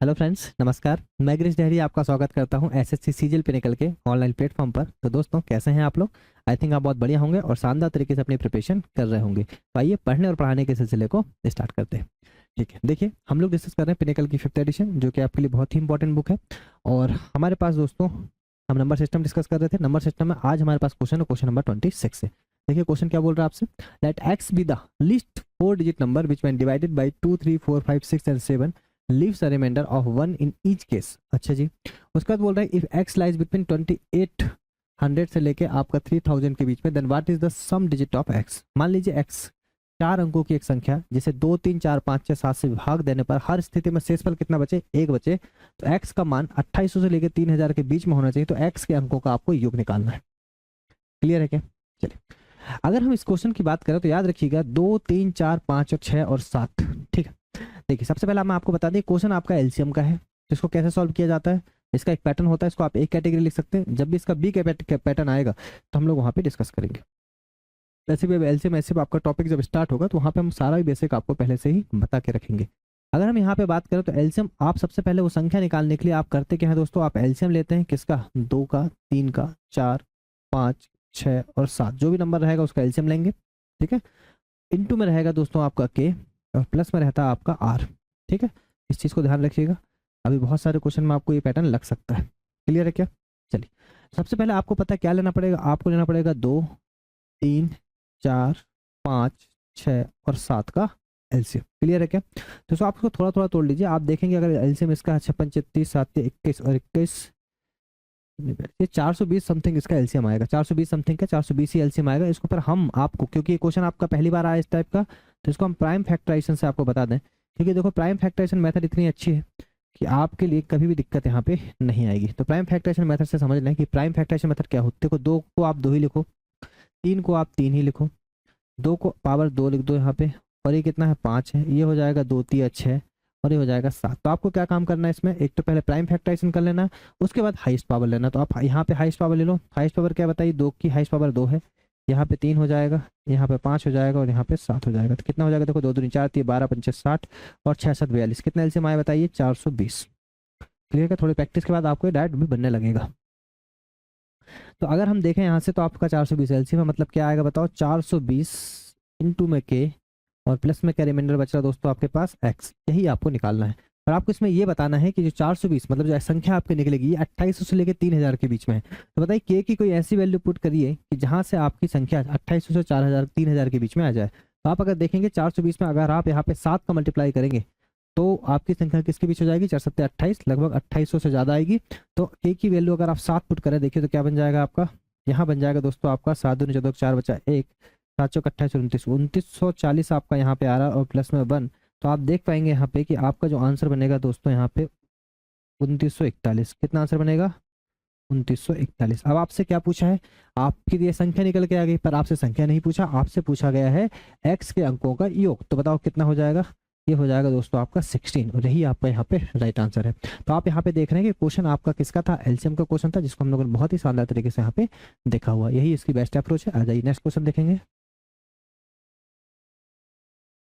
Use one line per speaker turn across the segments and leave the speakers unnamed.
Hello friends, नमस्कार। मैं गिरीश डहरी आपका स्वागत करता हूं एसएससी सीजीएल पिनेकल के ऑनलाइन प्लेटफॉर्म पर। तो दोस्तों, कैसे हैं आप लोग? आई थिंक आप बहुत बढ़िया होंगे और शानदार तरीके से अपनी प्रिपरेशन कर रहे होंगे। तो आइए पढ़ने और पढ़ाने के सिलसिले को स्टार्ट करते हैं। ठीक है, देखिए हम लोग डिस्कस कर रहे हैं पिनेकल की 5th एडिशन, जो कि आपके लिए बहुत ही इंपॉर्टेंट बुक है। और हमारे पास दोस्तों, हम नंबर सिस्टम डिस्कस कर रहे थे। नंबर सिस्टम में आज हमारे पास क्वेश्चन है, क्वेश्चन नंबर 26 है। देखिए क्वेश्चन क्या बोल रहा है आपसे। Let x be the least 4 digit number which when divided by 2, 3, 4, 5, 6 and 7 leaves a remainder of 1 in each case। अच्छा जी, उसके बाद बोल रहा है इफ x lies between 2800 से लेके आपका 3000 के बीच में, then what is the sum digit of x। मान लीजिए x 4 अंकों की एक संख्या जिसे 2, 3, 4, 5, 6, 7 से विभाग देने पर हर स्थिति में शेषफल कितना बचे? 1 बचे। तो x का मान 2800 से लेकर 3000 के बीच में होना चाहिए। तो x के अंकों का आपको योग निकालना है। क्लियर है क्या? चलिए, अगर हम इस क्वेश्चन की बात करें तो याद रखिएगा 2, 3, 4, 5 और 6 और 7। ठीक है, देखिए सबसे पहले मैं आपको बता दें, क्वेश्चन आपका एलसीएम का है। तो इसको कैसे सॉल्व किया जाता है? इसका एक पैटर्न होता है, इसको आप एक कैटेगरी लिख सकते हैं। जब भी इसका बी पैटर्न आएगा तो हम लोग वहाँ पे डिस्कस करेंगे। वैसे भी एलसीएम ऐसे आपका टॉपिक जब स्टार्ट होगा तो वहाँ पे हम सारा ही बेसिक आपको पहले से ही बता के रखेंगे। अगर हम यहाँ पे बात करें तो एलसीएम आप सबसे पहले वो संख्या निकालने के लिए आप करते क्या है दोस्तों, आप एलसीएम लेते हैं किसका? 2 का, 3 का, 4, 5, 6 और 7, जो भी नंबर रहेगा उसका एलसीएम लेंगे। ठीक है, इनटू में रहेगा दोस्तों आपका के और प्लस में रहता है आपका आर। ठीक है, इस चीज़ को ध्यान रखिएगा। अभी बहुत सारे क्वेश्चन में आपको ये पैटर्न लग सकता है। क्लियर है क्या? चलिए, सबसे पहले आपको पता है क्या लेना पड़ेगा। आपको लेना पड़ेगा 2, 3, 4, 5, 6 और 7 का एलसीएम। क्लियर है क्या? तो आप इसको थोड़ा थोड़ा तोड़ लीजिए। आप देखेंगे अगर एलसीएम इसका 56, 36, 7, 21 और 21, ये 420 समथिंग इसका एलसीएम आएगा। 420 समथिंग का 420 ही एलसीएम आएगा। इसको पर हम आपको, क्योंकि ये क्वेश्चन आपका पहली बार आया इस टाइप का, तो इसको हम प्राइम फैक्टराइजेशन से आपको बता दें। क्योंकि देखो प्राइम फैक्टराइजेशन मेथड इतनी अच्छी है कि आपके लिए कभी भी दिक्कत यहाँ पे नहीं आएगी। तो प्राइम फैक्टराइजेशन मेथड से समझ लें कि प्राइम फैक्टराइजेशन मेथड क्या होती है। देखो 2 को आप 2 ही लिखो, 3 को आप 3 ही लिखो, 2 को पावर 2 लिख दो यहाँ पे, और ये कितना है? 5 है। ये हो जाएगा 2, 3, 6 और ये हो जाएगा 7। तो आपको क्या काम करना है इसमें? एक तो पहले प्राइम फैक्टराइजेशन कर लेना, उसके बाद हाईएस्ट पावर लेना। तो आप यहाँ पे हाईएस्ट पावर ले लो। हाईएस्ट पावर क्या बताइए? 2 की हाईएस्ट पावर 2 है। यहाँ पे 3 हो जाएगा, यहाँ पे 5 हो जाएगा और यहाँ पे 7 हो जाएगा। तो कितना हो जाएगा? देखो 2, 2, 4, 3, 12, 5, 60 और 6, 7, 42। कितना एलसीएम आया बताइए? 420। क्लियर है? थोड़ी प्रैक्टिस के बाद आपको डायरेक्ट भी बनने लगेगा। तो अगर हम देखें यहाँ से तो आपका 420 एलसीएम है, मतलब क्या आएगा बताओ? 420 इंटू में के और प्लस में क्या रिमाइंडर बच रहा है दोस्तों आपके पास? एक्स। यही आपको निकालना है। और आपको इसमें ये बताना है कि जो 420 मतलब जो संख्या आपकी निकलेगी ये 2800 से लेकर 3000 के बीच में है। तो बताइए के की कोई ऐसी वैल्यू पुट करिए कि जहां से आपकी संख्या 2800 से 4000 3000 के बीच में आ जाए। तो आप अगर देखेंगे 420 में अगर आप यहाँ पे 7 का मल्टीप्लाई करेंगे तो आपकी संख्या किसके बीच हो जाएगी? 4 7 28, लगभग 2800 से ज़्यादा आएगी। तो के की वैल्यू अगर आप 7 पुट करें, देखिए तो क्या बन जाएगा आपका? यहाँ बन जाएगा दोस्तों आपका 7 दूनी 14, 4 बचा 1, 7 चौक 28, 29, 2940 आपका यहाँ पे आ रहा है और प्लस में 1। तो आप देख पाएंगे यहाँ पे कि आपका जो आंसर बनेगा दोस्तों यहाँ पे 2941। कितना आंसर बनेगा? 2941। अब आपसे क्या पूछा है? आपकी ये संख्या निकल के आ गई, पर आपसे संख्या नहीं पूछा, आपसे पूछा गया है एक्स के अंकों का योग। तो बताओ कितना हो जाएगा? ये हो जाएगा दोस्तों आपका 16 और यही आपका यहाँ पे राइट आंसर है। तो आप यहाँ पे देख रहे हैं कि क्वेश्चन आपका किसका था? एलसीएम का क्वेश्चन था, जिसको हम लोगों ने बहुत ही शानदार तरीके से यहाँ पे देखा हुआ। यही इसकी बेस्ट अप्रोच है। आ जाइए नेक्स्ट क्वेश्चन देखेंगे।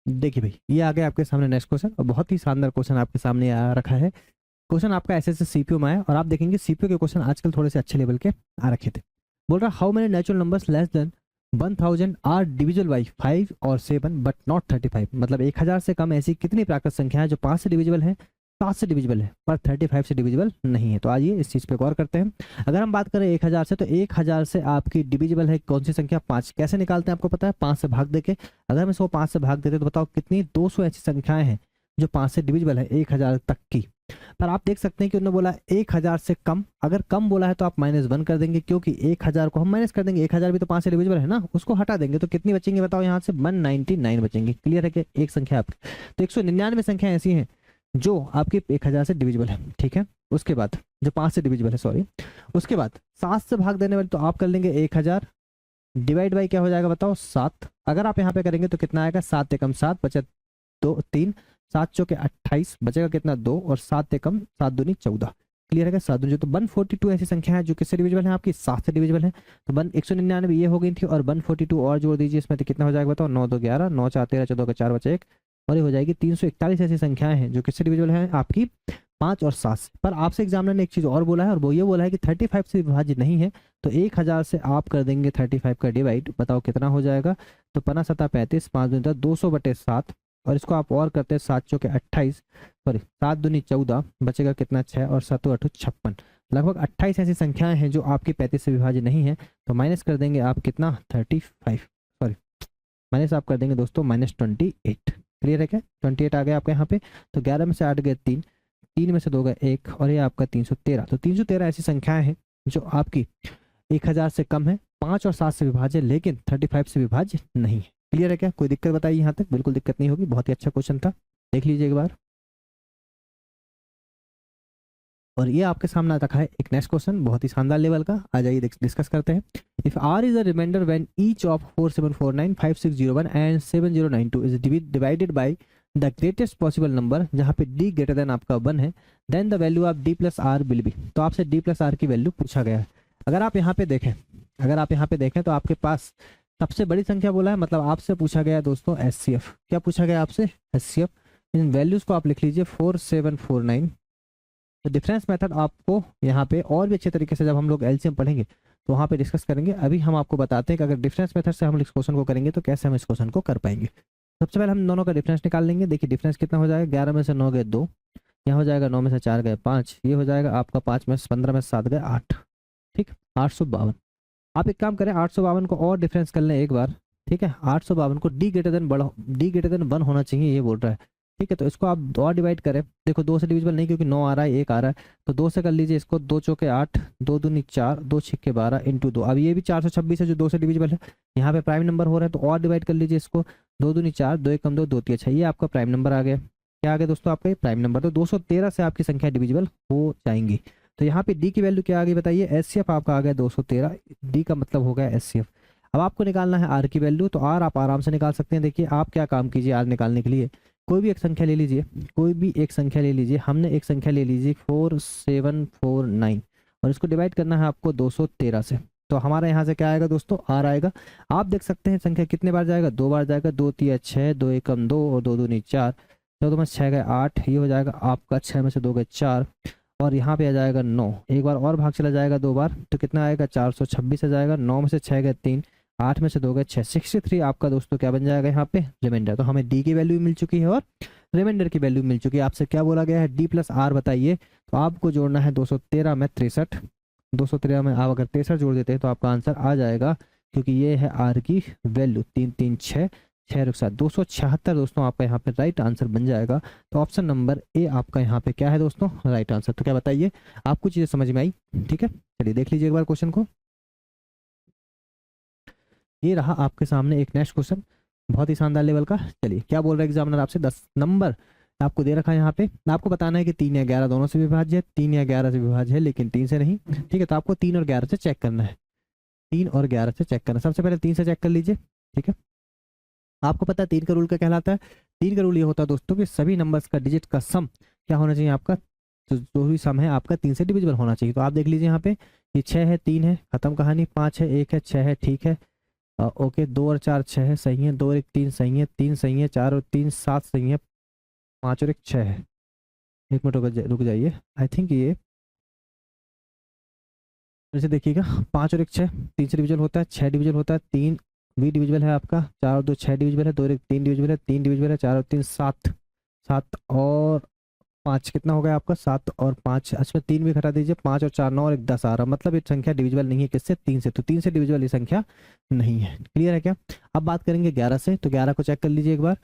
देखिए भाई, ये आ गया आपके सामने नेक्स्ट क्वेश्चन और बहुत ही शानदार क्वेश्चन आपके सामने आ रखा है। क्वेश्चन आपका ऐसे सीपीयू में आया और आप देखेंगे सीपीयू के क्वेश्चन आजकल थोड़े से अच्छे लेवल के आ रखे थे। बोल रहा how many natural numbers less than 1000 are divisible by 5 और 7 बट नॉट 35। मतलब 1000 से कम ऐसी कितनी प्राकृत संख्या है जो 5 से डिविजिबल है, 7 से डिविजिबल है, पर 35 से डिविजिबल नहीं है। तो आइए इस चीज़ पे गौर करते हैं। अगर हम बात करें 1000 से, तो 1000 से आपकी डिविजिबल है कौन सी संख्या? 5। कैसे निकालते हैं आपको पता है? 5 से भाग देके। अगर हम इसको 5 से भाग देते तो बताओ कितनी? 200 ऐसी संख्याएं हैं जो 5 से डिविजिबल है 1000 तक की। पर आप देख सकते हैं कि उन्होंने बोला 1000 से कम। अगर कम बोला है तो आप -1 कर देंगे, क्योंकि 1000 को हम माइनस कर देंगे। 1000 भी तो 5 से डिविजिबल है ना, उसको हटा देंगे तो कितनी बचेंगी बताओ? यहाँ से 199 बचेंगे। क्लियर है कि एक संख्या आपकी। तो 199 संख्या ऐसी हैं जो आपकी 1000 से डिविजिबल है। ठीक है, उसके बाद जो 5 से डिविजिबल है, सॉरी, उसके बाद 7 से भाग देने वाले तो आप कर लेंगे 1000 डिवाइड बाई क्या हो जाएगा बताओ? 7। अगर आप यहाँ पे करेंगे तो कितना आएगा? 7 एकम 7 बचा 2 3, 7 चौके 28 बचेगा कितना? 2 और 7 एकम 7 दूनी 14। क्लियर है? 7 दूनी तो 142 ऐसी संख्या है जो किससे डिविजिबल है? आपकी 7 से डिविजिबल है। तो 199 ये हो गई थी और 142 और जोड़ दीजिए इसमें तो कितना हो जाएगा बताओ? 9 2 11, 9 4 13, 14 का 4 बचा 1 और ये हो जाएगी 341 ऐसी संख्याएं हैं जो किससे डिविजिबल है? आपकी 5 और 7 से। पर आपसे एग्जामिनर ने एक चीज़ और बोला है, और वो ये बोला है कि 35 से विभाज्य नहीं है, तो 1000 से आप कर देंगे 35 का डिवाइड। बताओ कितना हो जाएगा? तो 5×7 = 35, 5×2 = 200/7, और इसको आप और करते हैं 7 चौके 28, सॉरी 7 दूनी 14, बचेगा कितना 6 और 7 8 56। लगभग 28 ऐसी संख्याएं हैं जो आपकी 35 से विभाज्य नहीं है, तो माइनस कर देंगे आप कितना 35, सॉरी माइनस आप कर देंगे दोस्तों -28। क्लियर है क्या? 28 आ गया आपके यहाँ पे। तो 11 में से 8 गए 3, 3 में से 2 गए 1, और ये आपका 313। तो 313 ऐसी संख्याएं हैं जो आपकी 1000 से कम है, 5 और 7 से विभाज्य, लेकिन 35 से विभाज्य नहीं है। क्लियर है क्या? कोई दिक्कत बताइए यहाँ तक? बिल्कुल दिक्कत नहीं होगी, बहुत ही अच्छा क्वेश्चन था, देख लीजिए एक बार। और ये आपके सामने रखा है एक नेक्स्ट क्वेश्चन, बहुत ही शानदार लेवल का। आ जाइए डिस्कस करते हैं। If r is a remainder when each of 4749, 5601 and 7092 is divided by the greatest possible number, जहाँ पे d ग्रेटर देन आपका 1 है, then the value of d plus r will be. तो आपसे d प्लस आर की value पूछा गया है। अगर आप यहाँ पे देखें तो आपके पास सबसे बड़ी संख्या बोला है, मतलब आपसे पूछा गया है दोस्तों HCF। क्या पूछा गया आपसे? HCF। इन वैल्यूज को आप लिख लीजिए 4749। तो डिफरेंस मेथड आपको यहाँ पे और भी अच्छे तरीके से जब हम लोग एलसीएम पढ़ेंगे तो वहाँ पे डिस्कस करेंगे। अभी हम आपको बताते हैं कि अगर डिफरेंस मेथड से हम इस क्वेश्चन को करेंगे तो कैसे हम इस क्वेश्चन को कर पाएंगे। सबसे पहले हम दोनों का डिफरेंस निकाल लेंगे। देखिए डिफरेंस कितना हो जाएगा, 11 में से 9 गए 2, यहाँ हो जाएगा 9 में से 4 गए 5, ये हो जाएगा आपका 5 में से 15 में से 7 गए 8, ठीक, 852। आप एक काम करें, 852 को और डिफरेंस कर लें एक बार, ठीक है। 852 को d ग्रेटर देन 1 होना चाहिए, ये बोल रहा है, ठीक है। तो इसको आप 2 डिवाइड करें, देखो 2 से डिविजिबल नहीं क्योंकि 9 आ रहा है, 1 आ रहा है, तो 2 से कर लीजिए इसको। 2 चौके 8, 2 दूनी 4, 2 छिक्के 12 इंटू 2। अब ये भी 426 है जो 2 से डिविजिबल है, यहाँ पे प्राइम नंबर हो रहा है, तो और डिवाइड कर लीजिए इसको। 2 दूनी 4, 2 एकम 2, 2 3 6, ये आपका प्राइम नंबर आ गया। क्या आ गया दोस्तों? आपका प्राइम नंबर। तो 213 से आपकी संख्या डिविजिबल हो जाएंगी। तो यहाँ पे डी की वैल्यू क्या आ गई बताइए? एचसीएफ आपका आ गया 213, डी का मतलब हो गया एचसीएफ। अब आपको निकालना है आर की वैल्यू, तो आर आप आराम से निकाल सकते हैं। देखिए आप क्या काम कीजिए, आर निकालने के लिए कोई भी एक संख्या ले लीजिए, कोई भी एक संख्या ले लीजिए। हमने एक संख्या ले लीजिए 4749, और इसको डिवाइड करना है आपको 213 से। तो हमारा यहाँ से क्या आएगा दोस्तों? आर आएगा। आप देख सकते हैं संख्या कितने बार जाएगा, 2 बार जाएगा। 2 3 6, 2 एकम 2 और 2 दूनी 4, 14 में 6 गए 8, ये हो जाएगा आपका 6 में से 2 गए 4, और यहाँ पे आ जाएगा 9। एक बार और भाग चला जाएगा 2 बार, तो कितना आएगा? 426 आ जाएगा। 9 में से 6 गए 3, 8 में से 2 गए 6, 63 आपका दोस्तों क्या बन जाएगा यहाँ पे? रिमाइंडर। तो हमें डी की वैल्यू मिल चुकी है और रिमाइंडर की वैल्यू मिल चुकी है। आपसे क्या बोला गया है? डी प्लस आर बताइए। तो आपको जोड़ना है 213 में 63, 213 में आप अगर 63 जोड़ देते हैं तो आपका आंसर आ जाएगा, क्योंकि ये है आर की वैल्यू 3 3 6 6 साथ 276 दोस्तों आपका यहाँ पे राइट आंसर बन जाएगा। तो ऑप्शन नंबर ए आपका यहाँ पे क्या है दोस्तों? Right answer. तो क्या बताइए, आपको चीजें समझ में आई? ठीक है, चलिए देख लीजिए एक बार क्वेश्चन को। ये रहा आपके सामने एक नेक्स्ट क्वेश्चन, बहुत ही शानदार लेवल का। चलिए क्या बोल रहा है एग्जामिनर आपसे? 10 नंबर आपको दे रखा है यहाँ पे, आपको बताना है कि 3 या 11 दोनों से विभाज्य है। 3 या 11 से विभाज्य है लेकिन 3 से नहीं, ठीक है। तो आपको 3 और 11 से चेक करना है, 3 और 11 से चेक करना है। सबसे पहले 3 से चेक कर लीजिए, ठीक है। आपको पता है 3 का रूल क्या कहलाता है? 3 का रूल ये होता है दोस्तों कि सभी नंबर्स का डिजिट का सम क्या होना चाहिए आपका? तो जो भी सम है आपका 3 से डिविजिबल होना चाहिए। तो आप देख लीजिए यहाँ पे, ये 6 है, 3 है, खत्म कहानी। 5 है, 1 है, 6 है, ठीक है, ओके। 2 और 4 6 है, सही है। 2 और 1 3 सही है, 3 सही है। 4 और 3 7 सही है। 5 और 1 6 है। एक मिनट रुक जाइए, आई थिंक ये जैसे देखिएगा 5 और 1 6, 3 से डिविजिबल होता है, 6 डिविजिबल होता है, 3 भी डिविजिबल है आपका, 4 और 2 6 डिविजिबल है, 2 और 1 3 डिविजिबल है, 3 डिविजिबल है, 4 और 3 7, 7 और 5 कितना हो गया आपका? 7 और 5, अच्छा 3 भी घटा दीजिए, 5 और 4 9 और 1 10 आ रहा, मतलब ये संख्या डिविजिबल नहीं है किससे? 3 से। तो 3 से डिविजिबल ये संख्या नहीं है। क्लियर है क्या? अब बात करेंगे 11 से, तो 11 को चेक कर लीजिए एक बार।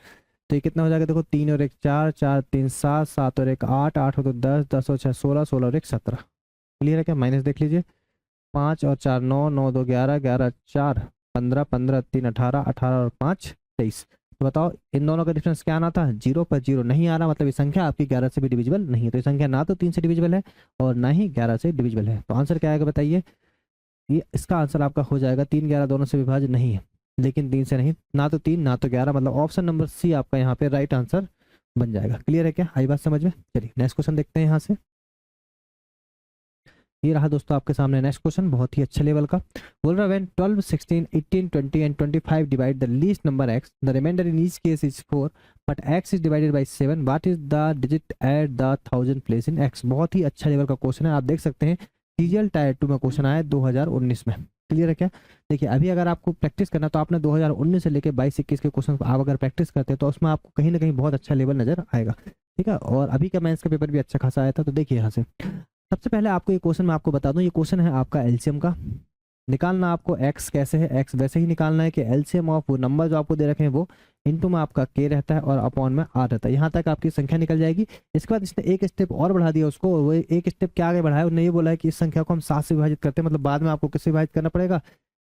तो ये कितना हो जाएगा? देखो 3 और 1 4, 4 3 7, 7 और 1 8, 8 और 2 10, 10 और 6 16, 16 और 1 17। क्लियर है क्या? माइनस देख लीजिए, 5 और 4 9, 9 2 11, 11 4 15, 15 3 18, 18 और 5 23। तो बताओ इन दोनों का डिफरेंस क्या आना था? 0 पर 0 नहीं आ रहा, मतलब ये संख्या आपकी 11 से भी डिविजिबल नहीं है। तो ये संख्या ना तो 3 से डिविजिबल है और ना ही 11 से डिविजिबल है। तो आंसर क्या आएगा बताइए? ये इसका आंसर आपका हो जाएगा 3 11 दोनों से विभाज्य नहीं है, लेकिन 3 से नहीं, ना तो 3 ना तो 11, मतलब ऑप्शन नंबर सी आपका यहाँ पे राइट आंसर बन जाएगा। क्लियर है क्या? आई बात समझ में? चलिए नेक्स्ट क्वेश्चन देखते हैं यहाँ से। ये रहा दोस्तों आपके सामने नेक्स्ट क्वेश्चन, बहुत ही अच्छे लेवल का। बोल रहा है when 12 16 18 20 and 25 divide the least number x, the remainder in each case is 4, but x is divided by 7, what is the digit at the 1000 place in x। बहुत ही अच्छा लेवल का question है, आप देख सकते हैं सीजीएल टायर 2 में question आया 2019 में। क्लियर है क्या? देखिए अभी अगर आपको प्रैक्टिस करना तो आपने 2019 से लेकर 22-21 के क्वेश्चन आप अगर प्रैक्टिस करते हैं तो उसमें आपको कहीं ना कहीं बहुत अच्छा लेवल नजर आएगा। ठीक है, और अभी का मेंस का पेपर भी अच्छा खासा आया था। तो देखिए यहाँ से सबसे पहले आपको ये क्वेश्चन मैं आपको बता दूं, ये क्वेश्चन है आपका एलसीएम का। निकालना आपको x कैसे है, x वैसे ही निकालना है कि एलसीएम ऑफ वो नंबर जो आपको दे रखे हैं वो इनटू में आपका k रहता है और अपॉन में r रहता है। यहाँ तक आपकी संख्या निकल जाएगी। इसके बाद इसने एक स्टेप और बढ़ा दिया उसको, और वो एक स्टेप क्या आगे बढ़ाया, उन्होंने ये बोला है कि इस संख्या को हम 7 से विभाजित करते हैं, मतलब बाद में आपको किससे विभाजित करना पड़ेगा,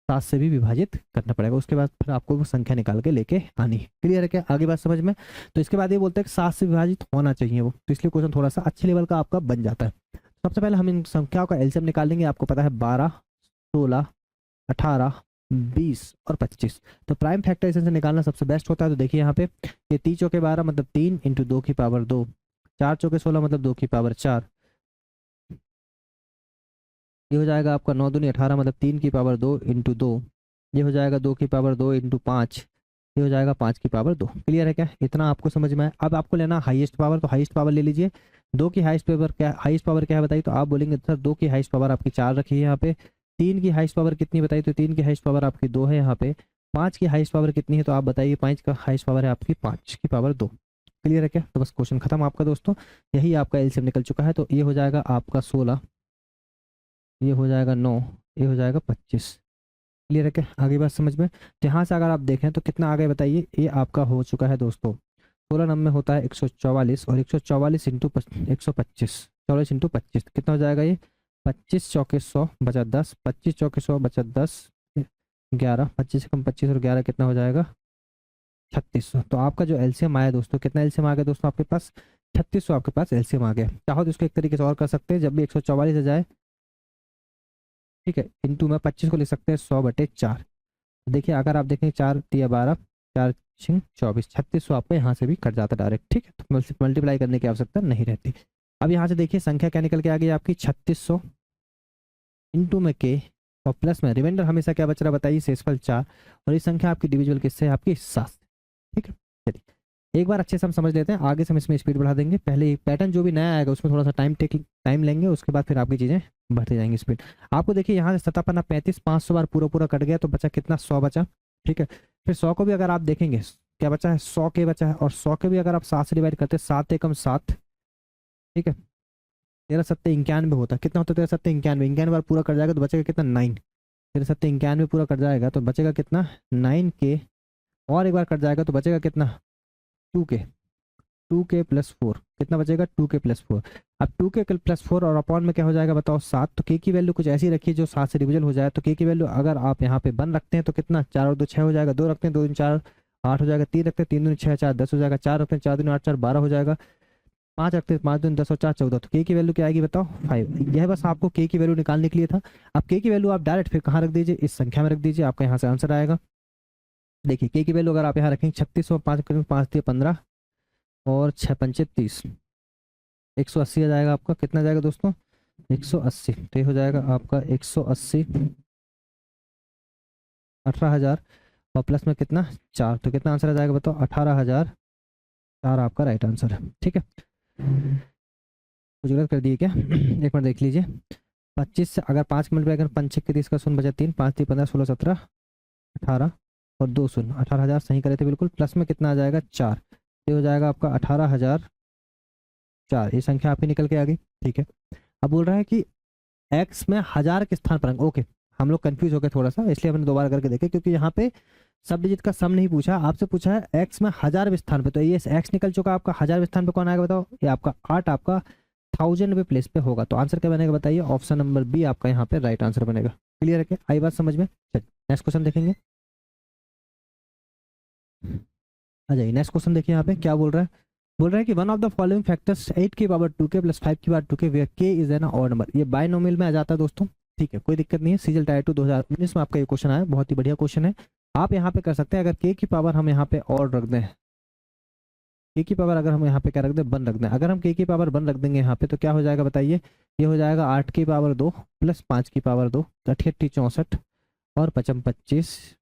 7 से भी विभाजित करना पड़ेगा। उसके बाद फिर आपको वो संख्या निकाल के लेके आनी है। क्लियर है क्या? आगे बात समझ में? तो इसके बाद ये बोलते हैं कि 7 से विभाजित होना चाहिए वो, तो इसलिए क्वेश्चन थोड़ा सा अच्छे लेवल का आपका बन जाता है। सबसे पहले हम इन संख्याओं का एलसीएम निकालेंगे। आपको पता है 12, 16, 18, 20 और 25। तो प्राइम फैक्टराइजेशन से निकालना सबसे बेस्ट होता है। तो देखिए यहाँ पे ये 3 चौके 12 मतलब 3 इंटू 2 की पावर 2, 4 चौके 16 मतलब 2 की पावर 4, ये हो जाएगा आपका 9 दूनी 18 मतलब 3 की पावर 2 इंटू 2, ये हो जाएगा 2 की पावर 2 इंटू 5, ये हो जाएगा 5 की पावर 2। क्लियर है क्या? इतना आपको समझ में आया। अब आपको लेना हाईएस्ट पावर, तो हाईएस्ट पावर ले लीजिए। 2 की हाईएस्ट पावर क्या है बताइए, तो आप बोलेंगे सर 2 की हाईएस्ट पावर आपकी 4 रखी है यहाँ पे। 3 की हाईएस्ट पावर कितनी बताइए, तो 3 की हाईएस्ट पावर आपकी 2 है यहाँ पे। 5 की हाईएस्ट पावर कितनी है, तो आप बताइए 5 का हाईएस्ट पावर है आपकी 5 की पावर 2। क्लियर है क्या? तो बस क्वेश्चन खत्म आपका दोस्तों, यही आपका एलसीएम निकल चुका है। तो ये हो जाएगा आपका 16, ये हो जाएगा 9, ये हो जाएगा 25। क्लियर है क्या? आगे बात समझ में? तो यहाँ से अगर आप देखें तो कितना आगे बताइए, ये आपका हो चुका है दोस्तों 16 नंबर होता है 144, और 144 इंटू 125, 44 इंटू 25 कितना हो जाएगा ये 25 चौके 100 बचा 10, 25 चौके 100 बचा 10, 11, 25 से कम 25 और 11 कितना हो जाएगा 3600। तो आपका जो एलसीएम आया दोस्तों, कितना एलसीएम आ गया दोस्तों आपके पास, 3600 आपके पास एलसीएम आ गया। चाहो तो इसको एक तरीके से और कर सकते हैं, जब भी 144 आ जाए, ठीक है, इंटू में 25 को लिख सकते हैं 100/4। देखिए अगर आप देखें 4 तिया 12, 4 छिंग 24, 3600 आपको यहाँ से भी कट जाता है डायरेक्ट। ठीक है, तो मल्टीप्लाई करने की आवश्यकता नहीं रहती। अब यहाँ से देखिए संख्या क्या निकल के आ गई आपकी 3600 इंटू में के और प्लस में रिमाइंडर हमेशा क्या बच रहा बताइए, शेषफल 4, और ये संख्या आपकी डिविजुअल किससे है, आपकी 7। ठीक है, चलिए एक बार अच्छे से हम समझ लेते हैं, आगे से हम इसमें स्पीड बढ़ा देंगे। पहले पैटर्न जो भी नया आएगा उसमें थोड़ा सा टाइम लेंगे, उसके बाद फिर आपकी चीज़ें बढ़ते जाएंगी स्पीड। आपको देखिए यहाँ से 57 35 500 बार पूरा पूरा कट गया, तो बचा कितना 100 बचा। ठीक है, फिर 100 को भी अगर आप देखेंगे क्या बचा है 100 के बचा है, और 100 के भी अगर आप 7 से डिवाइड करते हैं 7 एकम 7, ठीक है, 13 सत्ते 91 होता है। कितना होता है 13 सत्ते 91, 91 बार पूरा कट जाएगा तो बचेगा कितना 9, 13 सत्ते 91 पूरा कट जाएगा तो बचेगा कितना 9 के, और एक बार कट जाएगा तो बचेगा कितना 2 के, 2 के प्लस 4 कितना बचेगा 2 के प्लस 4। अब 2 के प्लस 4 और अपॉन में क्या हो जाएगा बताओ 7। तो के की वैल्यू कुछ ऐसी रखिए जो 7 से डिविजन हो जाए। तो के की वैल्यू अगर आप यहाँ पे 1 रखते हैं तो कितना 4 और 2 6 हो जाएगा, 2 रखते हैं 2 दूनी 4 8 हो जाएगा, 3 रखते हैं 3 दूनी 6 4 10 हो जाएगा, 4 रखते हैं 4 दूनी 8 4 12 हो जाएगा, 5 रखते हैं 5 दूनी 10 और 4 14। तो के की वैल्यू क्या आएगी बताओ 5। यह बस आपको के की वैल्यू निकालने के लिए था। अब के की वैल्यू आप डायरेक्ट फिर कहाँ रख दीजिए, इस संख्या में रख दीजिए, आपका यहाँ से आंसर आएगा। देखिए के की वैल्यू अगर आप यहाँ रखेंगे 3600, 5 दिए 15 और 6 पंचे 30, 180 आ जाएगा आपका। कितना जाएगा दोस्तों 180। तो ये हो जाएगा आपका 180 18,000 और प्लस में कितना 4, तो कितना आंसर आ जाएगा बताओ 18,004 आपका राइट आंसर है। ठीक है, कुछ गलत कर दिए क्या एक मिनट देख लीजिए। 25 से अगर 5 मल्टीप्लाई करें 5 6 30 का 0 बचा 3, 5 3 15 16 17 18 और 2 0, 18,000 सही करे थे बिल्कुल। प्लस में कितना आ जाएगा 4, ये हो जाएगा आपका 18,004। ये संख्या आपकी निकल के आ गई। ठीक है, अब बोल रहा है कि x में 1000 के स्थान पर, ओके हम लोग कंफ्यूज हो गए थोड़ा सा, इसलिए हमने दोबारा करके देखे, क्योंकि यहाँ पे सब डिजिट का सम नहीं पूछा, आपसे पूछा है x में 1000 स्थान पे। तो ये x निकल चुका आपका 1000 स्थान पे, कौन आएगा बताओ, ये आपका 8 आपका 1000 प्लेस पे होगा। तो आंसर क्या बनेगा बताइए, ऑप्शन नंबर बी आपका यहाँ पे राइट आंसर बनेगा। क्लियर है क्या, आई बात समझ में? चलिए नेक्स्ट क्वेश्चन देखेंगे। आ जाइए नेक्स्ट क्वेश्चन देखिए, यहाँ पे क्या बोल रहा है, बोल रहा है कि one of the following factors 8 की पावर 2k प्लस 5 की power 2k where k is an odd number. ये बायनोमियल में आ जाता है दोस्तों। ठीक है, कोई दिक्कत नहीं है, सीजीएल टायर 2 2019 में आपका ये क्वेश्चन आया, बहुत ही बढ़िया क्वेश्चन है। आप यहाँ पे कर सकते हैं, अगर k की पावर हम यहाँ पे और रख दें, k की पावर अगर हम यहाँ पे क्या रख दें 1 रख दें, अगर हम k की पावर 1 रख देंगे यहाँ पे तो क्या हो जाएगा बताइए, ये हो जाएगा 8 की पावर 2 प्लस 5 की पावर 2, 88 64 और 55 25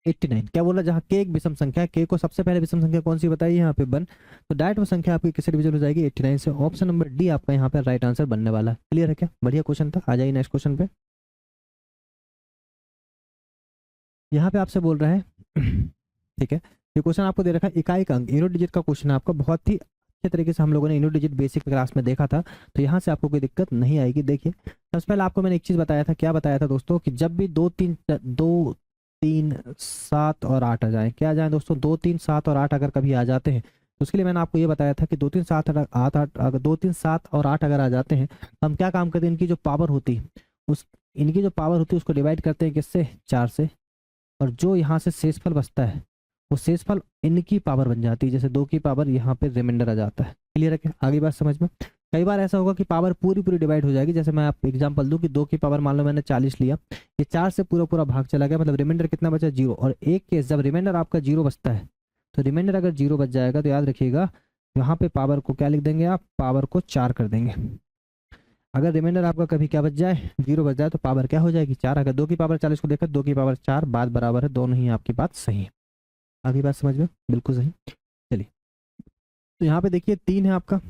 89 क्या बोला, जहाँ के एक विषम संख्या है, के को सबसे पहले विषम संख्या कौन सी बताई यहाँ पे 1, तो डायरेक्ट वो संख्या आपकी किससे डिविजल हो जाएगी 89 से। ऑप्शन नंबर डी आपका यहाँ पे राइट आंसर बनने वाला है। क्लियर है क्या, बढ़िया क्वेश्चन था। आ जाइए नेक्स्ट क्वेश्चन पे। यहाँ पे आपसे बोल रहा है ठीक है, ये क्वेश्चन आपको दे रखा है इकाई का अंक, यूनिट डिजिट का क्वेश्चन है आपका, बहुत ही अच्छे तरीके से हम लोगों ने यूनिट डिजिट बेसिक क्लास में देखा था, तो यहाँ से आपको कोई दिक्कत नहीं आएगी। देखिए सबसे पहले आपको मैंने एक चीज बताया था, क्या बताया था दोस्तों, कि जब भी 2 3 7 और 8 आ जाए, क्या आ जाए दोस्तों, 2 3 7 और 8 अगर कभी आ जाते हैं, तो उसके लिए मैंने आपको ये बताया था कि 2 3 7 8 अगर 2 3 7 और 8 अगर आ जाते हैं, तो हम क्या काम करते हैं, इनकी जो पावर होती है उस इनकी जो पावर होती है उसको डिवाइड करते हैं किससे, 4 से, और जो यहाँ से शेषफल बचता है वो शेषफल इनकी पावर बन जाती है, जैसे 2 की पावर यहाँ पे रिमाइंडर आ जाता है। क्लियर है क्या, आगे बात समझ में। कई बार ऐसा होगा कि पावर पूरी पूरी डिवाइड हो जाएगी, जैसे मैं आपको एग्जांपल दूं कि 2 की पावर मान लो मैंने 40 लिया, ये 4 से पूरा पूरा भाग चला गया, मतलब रिमाइंडर कितना बचा, 0। और एक केस जब रिमाइंडर आपका 0 बचता है, तो रिमाइंडर अगर 0 बच जाएगा तो याद रखिएगा यहाँ पे पावर को क्या लिख देंगे आप, पावर को 4 कर देंगे। अगर रिमाइंडर आपका कभी क्या बच जाए, 0 बच जाए, तो पावर क्या हो जाएगी, 4। अगर 2 की पावर 40 को देखा, 2 की पावर 4, बात बराबर है, दोनों ही आपकी बात सही है। आगे बात समझ में, बिल्कुल सही। चलिए, तो यहाँ पे देखिए 3 है आपका,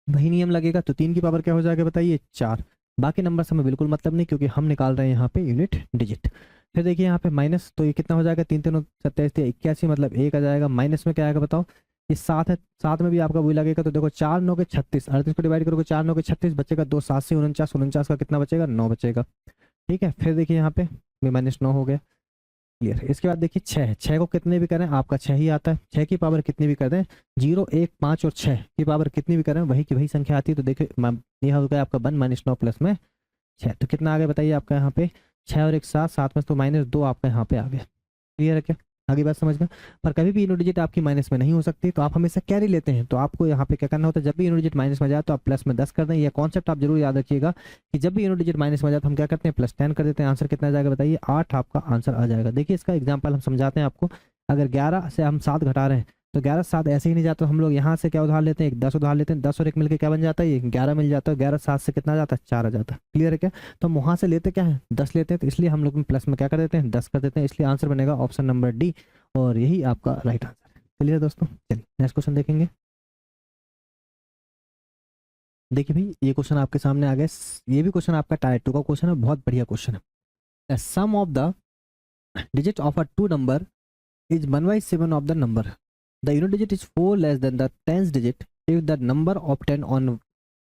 वही नियम लगेगा, तो 3 की पावर क्या हो जाएगा बताइए, 4। बाकी नंबर से हमें बिल्कुल मतलब नहीं, क्योंकि हम निकाल रहे हैं यहाँ पे यूनिट डिजिट। फिर देखिए यहाँ पे माइनस, तो ये कितना हो जाएगा, 3 3 27 81, मतलब 1 आ जाएगा। माइनस में क्या आएगा बताओ, ये 7 है, 7 में भी आपका वही लगेगा, तो देखो 4 9 के 36, 38 को डिवाइड करोगे 4 9 के 36 बचेगा 2, 7 से 49, 49 का कितना बचेगा, 9 बचेगा। ठीक है, फिर देखिए यहाँ पे -9 हो गया। क्लियर। इसके बाद देखिए 6, 6 को कितने भी करें आपका 6 ही आता है, 6 की पावर कितनी भी कर दें, 0 1 5 और 6 की पावर कितनी भी करें वही की वही संख्या आती है। तो देखिए यह हो गया आपका 1 -9 प्लस में 6, तो कितना आ गया बताइए आपका यहाँ पे, 6 और 1 7, 7 में तो -2 आपका यहाँ पे आ गया। क्लियर है क्या, आगे बात समझ में। पर कभी भी यूनिट डिजिट आपकी माइनस में नहीं हो सकती, तो आप हमेशा कैरी लेते हैं, तो आपको यहाँ पे क्या करना होता है, जब भी यूनिट डिजिट माइनस में जाए तो आप प्लस में 10 कर दें। यह कॉन्सेप्ट आप जरूर याद रखिएगा कि जब भी यूनिट डिजिट माइनस में जाए तो हम क्या करते हैं, +10 कर देते हैं। आंसर कितना आ जाएगा बताइए, 8 आपका आंसर आ जाएगा। देखिए इसका एग्जाम्पल हम समझाते हैं आपको। अगर 11 से हम 7 घटा रहे हैं, तो 11 से 7 ऐसे ही नहीं जाता, तो हम लोग यहाँ से क्या उधार लेते हैं, एक 10 उधार लेते हैं, 10 और 1 मिलकर क्या बन जाता है, ये 11 मिल जाता है। 11 7 से कितना आ जाता है, 4 आ जाता है। क्लियर है क्या, तो हम वहां से लेते क्या है, 10 लेते हैं, तो इसलिए हम लोग प्लस में क्या कर देते हैं, 10 कर देते हैं, इसलिए आंसर बनेगा ऑप्शन नंबर डी, और यही आपका राइट आंसर है। क्लियर दोस्तों, चलिए नेक्स्ट क्वेश्चन देखेंगे। देखिए भाई ये क्वेश्चन आपके सामने आ गया, ये भी क्वेश्चन आपका टाइप 2 का क्वेश्चन है, बहुत बढ़िया क्वेश्चन है। Sum of the digit of a two number is 1/7 of the number. The unit digit is 4 less than the tens digit. If the number obtained on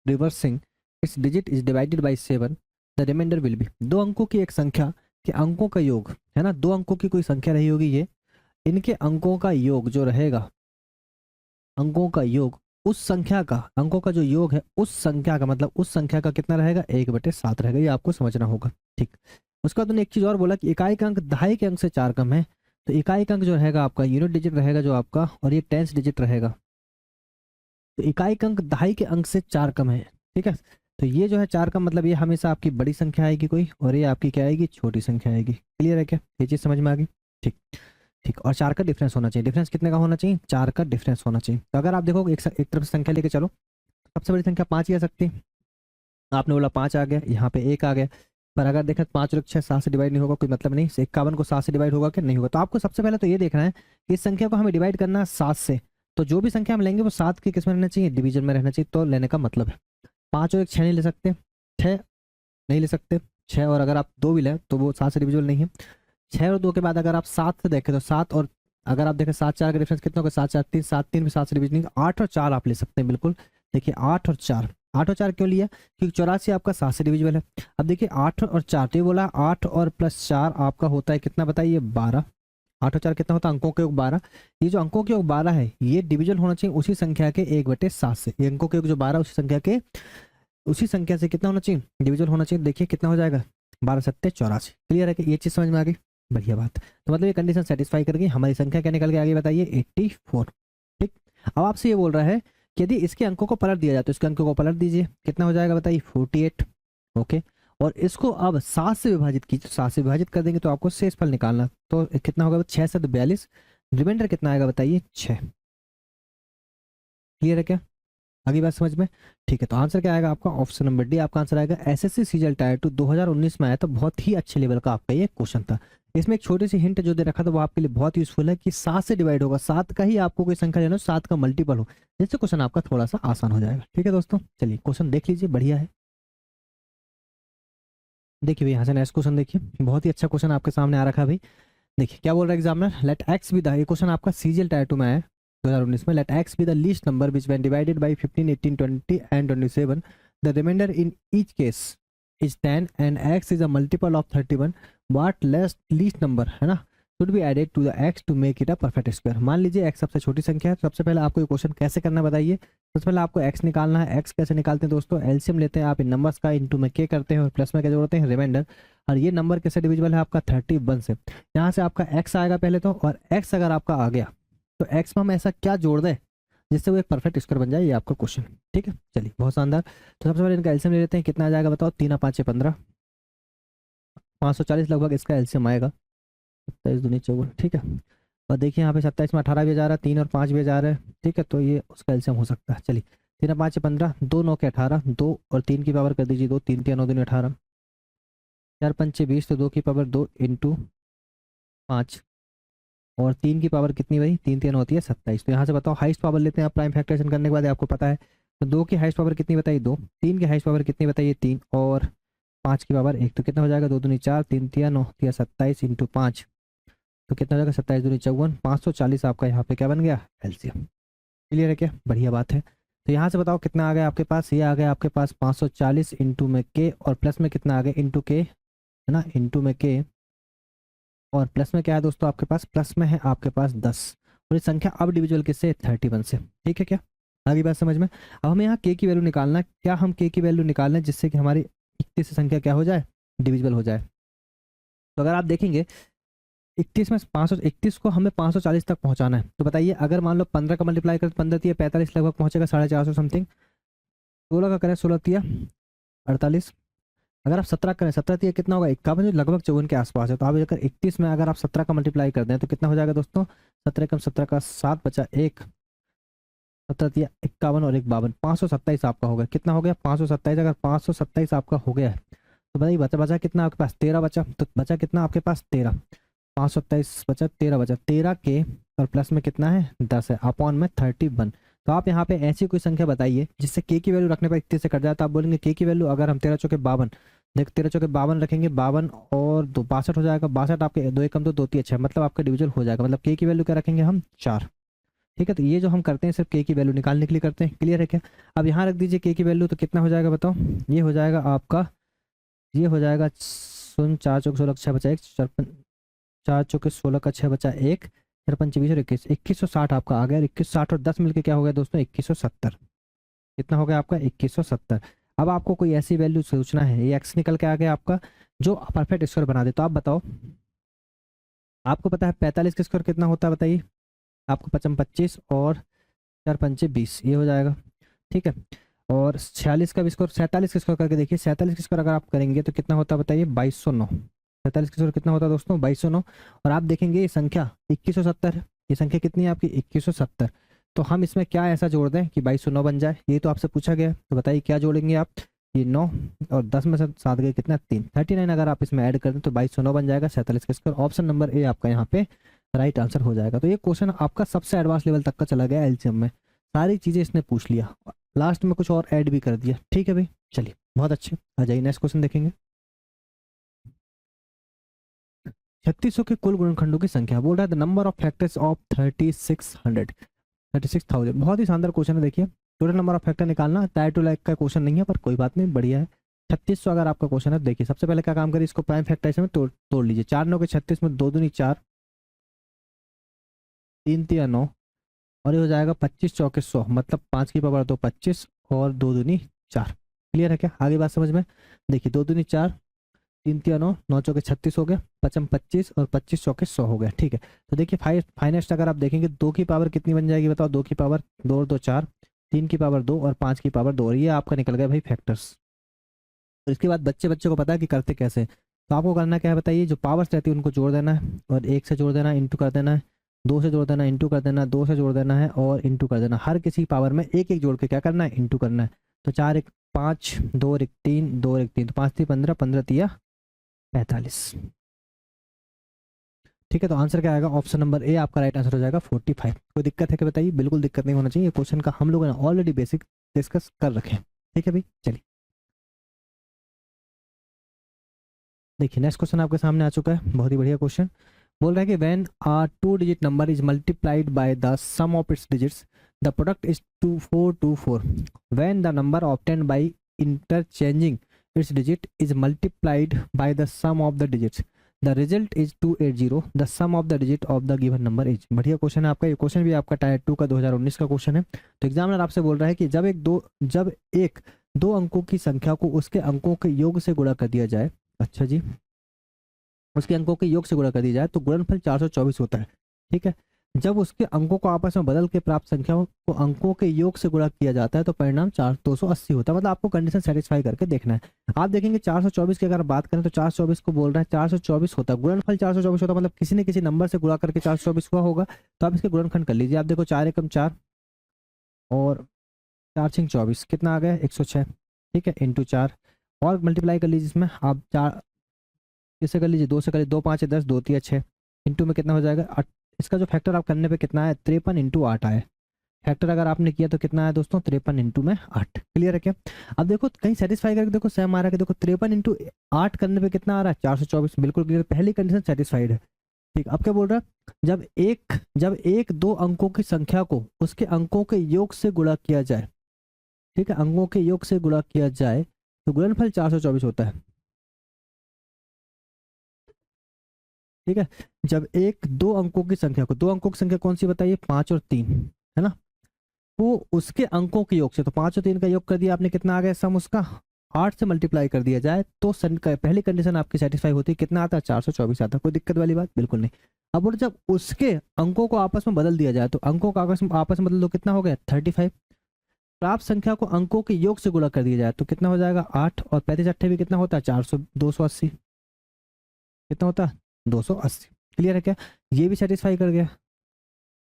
reversing its digit is divided by 7, the remainder will be। दो अंकों की एक संख्या के अंकों का योग है ना, दो अंकों की कोई संख्या रही होगी ये, इनके अंकों का योग जो रहेगा, अंकों का योग उस संख्या का, अंकों का जो योग है उस संख्या का, मतलब उस संख्या का कितना रहेगा, 1/7 रहेगा। ये आपको समझना होगा। ठीक, उसके बाद उन्होंने एक चीज और बोला कि इकाई का अंक दहाई के अंक से 4 कम है, तो इकाई का अंक जो रहेगा आपका यूनिट डिजिट रहेगा जो आपका, और ये टेंस डिजिट रहेगा, तो इकाई का अंक दहाई के अंक से 4 कम है। ठीक है, तो ये जो है 4 का मतलब ये हमेशा आपकी बड़ी संख्या आएगी कोई, और ये आपकी क्या आएगी, छोटी संख्या आएगी। क्लियर है क्या, ये चीज समझ में आ गई। ठीक ठीक, और 4 का डिफरेंस होना चाहिए। डिफरेंस कितने का होना चाहिए, 4 का डिफरेंस होना चाहिए। तो अगर आप देखो एक तरफ से संख्या लेके चलो, सबसे बड़ी संख्या 5 ही आ सकती है, आपने बोला 5 आ गया, यहाँ पे 1 आ गया, पर अगर देखें 5 और 6 7 से डिवाइड नहीं होगा, कोई मतलब नहीं। 51 को 7 से डिवाइड होगा कि नहीं होगा, तो आपको सबसे पहले तो ये देखना है कि इस संख्या को हमें डिवाइड करना है 7 से, तो जो भी संख्या हम लेंगे वो 7 के किस में रहना चाहिए, डिवीजन में रहना चाहिए। तो लेने का मतलब है 5 और 1 6 नहीं ले सकते, 6 नहीं ले सकते, 6 और अगर आप 2 भी लें तो वो 7 से डिविजिबल नहीं है। 6 और 2 के बाद अगर आप 7 से देखें तो 7 और अगर आप देखें 7 4 का डिफरेंस कितना होगा, 7 4 3, 7 3 भी 7 से डिविजन नहीं, 8 और 4 आप ले सकते हैं बिल्कुल। देखिए 8 और 4, 8 और 4 क्यों लिया, क्योंकि 84 आपका 7 से डिविजिबल है। अब देखिए 8 और 4, तो ये बोला 8 और +4 आपका होता है कितना बताइए, 12। 8 और 4 कितना होता है, अंकों के योग 12। ये जो अंकों के योग 12 है ये डिविजन होना चाहिए उसी संख्या के 1/7 से। ये अंकों के योग जो 12 उसी संख्या से कितना होना चाहिए, डिविजन होना चाहिए। देखिए कितना हो जाएगा, 12 7 84। क्लियर है कि ये चीज समझ में आ गई, बढ़िया बात। तो मतलब ये कंडीशन सेटिस्फाई कर गई, हमारी संख्या क्या निकल के आगे बताइए, 84। ठीक, अब आपसे ये बोल रहा है कि यदि इसके अंकों को पलट दिया जाए तो इसके अंकों को पलट दीजिए, कितना हो जाएगा बताइए, 48। ओके, और इसको अब 7 से विभाजित कीजिए, 7 से विभाजित कर देंगे तो आपको शेषफल निकालना, तो कितना होगा, 6 7 42, रिमाइंडर कितना आएगा बताइए, 6। क्लियर है क्या, आगे बात समझ में? ठीक है, तो आंसर क्या आएगा आपका? ऑप्शन नंबर डी आपका आंसर आएगा। एसएससी सीजीएल टायर 2 2019 में आया था, बहुत ही अच्छे लेवल का आपका ये क्वेश्चन था। इसमें एक छोटी सी हिंट जो दे रखा था वो आपके लिए बहुत यूजफुल है कि 7 से डिवाइड होगा, 7 का ही आपको कोई संख्या लेना, 7 का मल्टीपल हो, जिससे क्वेश्चन आपका थोड़ा सा आसान हो जाएगा। ठीक है दोस्तों, चलिए क्वेश्चन देख लीजिए, बढ़िया है। देखिए भैया, यहाँ से नेक्स्ट क्वेश्चन देखिए, बहुत ही अच्छा क्वेश्चन आपके सामने आ रखा है भाई। देखिए क्या बोल रहा है examiner, let x be the, ये क्वेश्चन आपका सीजीएल टायर 2 में आया 2019 में। Let x be the least number which when divided by 15, 18, 20 and 27 the remainder in each case is 10 and x is a multiple of 31, what least number है ना should be added to the x to make it a perfect square. मान लीजिए x सबसे छोटी संख्या है, तो सबसे पहले आपको ये क्वेश्चन कैसे करना है बताइए। सबसे पहले आपको एक्स निकालना है। एक्स कैसे निकालते हैं दोस्तों, एलसीएम लेते हैं आप इन नंबर्स का, इनटू में के करते हैं और प्लस में क्या जोड़ते हैं, रिमाइंडर। और ये नंबर कैसे डिविजिबल है आपका 31 से। यहाँ से आपका एक्स आएगा पहले तो, और एक्स अगर आपका आ गया तो एक्स में हम ऐसा क्या जोड़ दें जिससे वो एक परफेक्ट स्क्वायर बन जाए, ये आपका क्वेश्चन। ठीक है, चलिए बहुत शानदार। तो सबसे पहले इनका एलसीएम ले लेते हैं, कितना आ जाएगा बताओ, 3 और 5 15, 540 लगभग इसका एलसीएम आएगा, 27 दूनी 54। ठीक है, और देखिए यहाँ पे 27 में 18 भी जा रहा है, 3 और 5 भी जा रहा है। ठीक है, तो ये उसका एलसीएम हो सकता है। चलिए 3 और 5 15, 2 9 के 18, 2 और 3 की पावर कर दीजिए 2, 3 3 9 दूनी 18, 4 5 20, तो 2 की पावर 2 इंटू 5, और 3 की पावर कितनी भाई, 3 3 होती है 27। तो यहाँ से बताओ हाईएस्ट पावर लेते हैं आप प्राइम फैक्टरेशन करने के बाद, आपको पता है। तो 2 की हाईएस्ट पावर कितनी बताइए 2, 3 की हाईएस्ट पावर कितनी बताइए 3, और 5 की पावर 1, तो कितना हो जाएगा 2 दूनी 4, 3 3 9 27 इंटू 5, तो कितना हो जाएगा 27 दूनी 54, 540 आपका यहाँ पे क्या बन गया, एलसीएम। क्लियर है क्या, बढ़िया बात है। तो यहाँ से बताओ कितना आ गया आपके पास, ये आ गया आपके पास 540 इंटू में के, और प्लस में कितना आ गया इंटू के, है ना, इंटू में के, और प्लस में क्या है दोस्तों आपके पास, प्लस में है आपके पास 10, और ये संख्या अब डिविजुअल किससे, 31 से। ठीक है क्या, आगे बात समझ में? अब हमें यहाँ के की वैल्यू निकालना है। क्या हम के की वैल्यू निकालना है जिससे कि हमारी 31 से संख्या क्या हो जाए, डिविजिबल हो जाए। तो अगर आप देखेंगे 31 में 531 को हमें 540 तक पहुंचाना है, तो बताइए अगर मान लो 15 का मल्टीप्लाई करें, 15 तिया 45 लगभग पहुंचेगा, 450 समथिंग। 16 का करें, 16 तिया 48, अगर आप 17 करें, 17 तिया कितना होगा 51, जो लगभग 54 के आसपास है। तो आप अगर 31 में अगर आप 17 का मल्टीप्लाई कर दें तो कितना हो जाएगा दोस्तों, 17 कम 17 का 7 बचा 1, 17 तिया 51 और 1 52, 527 आपका हो गया। कितना हो गया 527। अगर 527 आपका हो गया है तो बताइए बचा बचा कितना आपके पास, 13 बचा। तो बचा कितना आपके पास 13, 527 बचा, 13 बचा, 13 के और प्लस में कितना है 10 है, अपॉन में 31। तो आप यहाँ पे ऐसी कोई संख्या बताइए जिससे के की वैल्यू रखने पर 31 से कट जाए। तो आप बोलेंगे के की वैल्यू अगर हम 13 चौके 52, देख 13 चौके 52 रखेंगे, 52 और 2 62 हो जाएगा, 62 आपके 2 एकम तो 2 3 6, मतलब आपका डिविजल हो जाएगा। मतलब के की वैल्यू क्या रखेंगे हम 4। ठीक है, तो ये जो हम करते हैं सिर्फ के की वैल्यू निकालने के लिए करते हैं। क्लियर है क्या? अब यहाँ रख दीजिए के की वैल्यू, तो कितना हो जाएगा बताओ, ये हो जाएगा आपका, ये हो जाएगा 4 चौक 16 6 बचा 1, 4 चौके 16 का 6 बचा 1, 4 5 20 और 21, 2160 आपका आ गया। 2160 और 10 मिलके क्या हो गया दोस्तों 2170। कितना हो गया आपका 2170। अब आपको कोई ऐसी वैल्यू सोचना है, ये एक्स निकल के आ गया आपका जो परफेक्ट स्क्वायर बना दे। तो आप बताओ, आपको पता है 45 का स्क्वायर कितना होता है बताइए, आपको 55 25 और 4 पंचे 20, ये हो जाएगा। ठीक है, और 46 का भी स्कोर, 47 का स्कोर करके देखिए, 47 का स्कोर अगर आप करेंगे तो कितना होता है बताइए 2209। 47 का स्कोर कितना होता है दोस्तों 2209। और आप देखेंगे ये संख्या 2170 है, ये संख्या कितनी है आपकी 2170। तो हम इसमें क्या ऐसा जोड़ दें कि 2209 बन जाए, ये तो आपसे पूछा गया है। तो बताइए क्या जोड़ेंगे आप, ये 9 और 10 में से 7 गए कितना 3, 39 अगर आप इसमें ऐड कर दें तो 2209 बन जाएगा। 47 का स्कोर ऑप्शन नंबर ए आपका यहाँ पे राइट आंसर हो जाएगा। तो ये क्वेश्चन आपका सबसे एडवांस लेवल तक का चला गया एलसीएम में, सारी चीजें इसने पूछ लिया, लास्ट में कुछ और ऐड भी कर दिया। ठीक है भाई, चलिए बहुत अच्छे, आ जाइए नेक्स्ट क्वेश्चन देखेंगे। 3600 के कुल गुणनखंडों की संख्या, बोल रहा है the number of factors of 36,000। बहुत ही शानदार क्वेश्चन है। देखिए टोटल नंबर ऑफ फैक्टर निकालना, टायर टू लाइक का क्वेश्चन नहीं है पर कोई बात नहीं, बढ़िया है। 3600 अगर आपका क्वेश्चन है, देखिए सबसे पहले क्या काम करिए, इसको प्राइम फैक्टराइजेशन में तोड़ लीजिए। 4 9 के 36 में 2 दूनी 4, 3 3 9, और ये हो जाएगा 25 चौके 100, मतलब 5 की पावर 2 25 और 2 दूनी 4। क्लियर है क्या, आगे बात समझ में? देखिए 2 दूनी 4, 3 3 9, 9 चौके 36 हो गया, 55 25 और 25 चौके 100 हो गया। ठीक है, तो देखिए फाइनेस्ट अगर आप देखेंगे 2 की पावर कितनी बन जाएगी बताओ, 2 की पावर 2 और 2 4, 3 की पावर 2 और 5 की पावर 2, और ये आपका निकल गया भाई फैक्टर्स। तो इसके बाद बच्चे बच्चे को पता है कि करते कैसे, तो आपको करना क्या है बताइए, जो पावर्स रहती है उनको जोड़ देना है और 1 से जोड़ देना है, इंटू कर देना है, 2 से जोड़ देना, इंटू कर देना, 2 से जोड़ देना है और इंटू कर देना। हर किसी पावर में एक एक जोड़ के क्या करना है, इंटू करना है। तो 4 1 5, 2 1 3, 2 1 3, तो 5 3 15, 15 3 45। ठीक है, तो आंसर क्या आएगा, ऑप्शन नंबर ए आपका राइट आंसर हो जाएगा 45। कोई दिक्कत है कि बताइए, बिल्कुल दिक्कत नहीं होना चाहिए, क्वेश्चन का हम लोगों ने ऑलरेडी बेसिक डिस्कस कर रखे हैं। ठीक है भाई, चलिए देखिए नेक्स्ट क्वेश्चन आपके सामने आ चुका है, बहुत ही बढ़िया क्वेश्चन। बोल रहा है कि when a 2 digit number is multiplied by the sum of its digits the product is 2424। When the number obtained by interchanging its digit is multiplied by the sum of the digits the result is 280, the sum of the digit of the given number is. बढ़िया question है आपका, ये question भी आपका tyre 2 का 2019 का question है। तो एग्जामिनर आपसे बोल रहा है कि जब एक दो अंकों की संख्या को उसके अंकों के योग से गुणा कर दिया जाए, अच्छा जी, उसके अंकों के योग से गुणा कर दिया जाए तो गुणनफल 424 होता है। ठीक है, जब उसके अंकों को आपस में बदल के प्राप्त संख्याओं को अंकों के योग से गुणा किया जाता है तो परिणाम 280 होता है। मतलब आपको कंडीशन सेटिस्फाई करके देखना है। आप देखेंगे 424 की अगर बात करें तो 424 को बोल रहा है 424 होता है, गुणनफल 424 होता है, मतलब किसी न किसी नंबर से गुणा करके 424 हुआ होगा। तो आप इसके गुणनखंड कर लीजिए। आप देखो 4 एकम 4 और 4 6 24, कितना आ गया 106। ठीक है, इंटू 4 और मल्टीप्लाई कर लीजिए, इसमें आप 4 इससे कर लीजिए, 2 से कर लीजिए, 2 5 10, 2 3 6, इंटू में कितना हो जाएगा 8। इसका जो फैक्टर आप करने पे कितना है 53 इंटू 8 आए। फैक्टर अगर आपने किया तो कितना है दोस्तों 53 इंटू में 8। क्लियर है क्या? अब देखो कहीं सेटिस्फाई करके देखो, सेम आ रहा है कि देखो 53 इंटू 8 करने पे कितना आ रहा है 424। बिल्कुल क्लियर, पहली कंडीशन सेटिस्फाइड है। ठीक, अब क्या बोल रहा है, जब एक दो अंकों की संख्या को उसके अंकों के योग से गुणा किया जाए, ठीक है, अंकों के योग से गुणा किया जाए तो गुणनफल 424 होता है। ठीक है, जब एक दो अंकों की संख्या को, दो अंकों की संख्या कौन सी बताइए 5 और 3, है ना, वो उसके अंकों के योग से, तो 5 और 3 का योग कर दिया आपने, कितना आ गया सम उसका 8 से मल्टीप्लाई कर दिया जाए तो पहली कंडीशन आपकी सेटिस्फाई होती है, कितना आता है 424 आता है। कोई दिक्कत वाली बात बिल्कुल नहीं। अब और जब उसके अंकों को आपस में बदल दिया जाए तो अंकों को आपस में बदल दो, कितना हो गया 35। प्राप्त संख्या को अंकों के योग से गुणा कर दिया जाए तो कितना हो जाएगा 8 और 35 अट्ठे भी कितना होता है 400, 280, कितना होता है 280। क्लियर है क्या? ये भी सेटिस्फाई कर गया।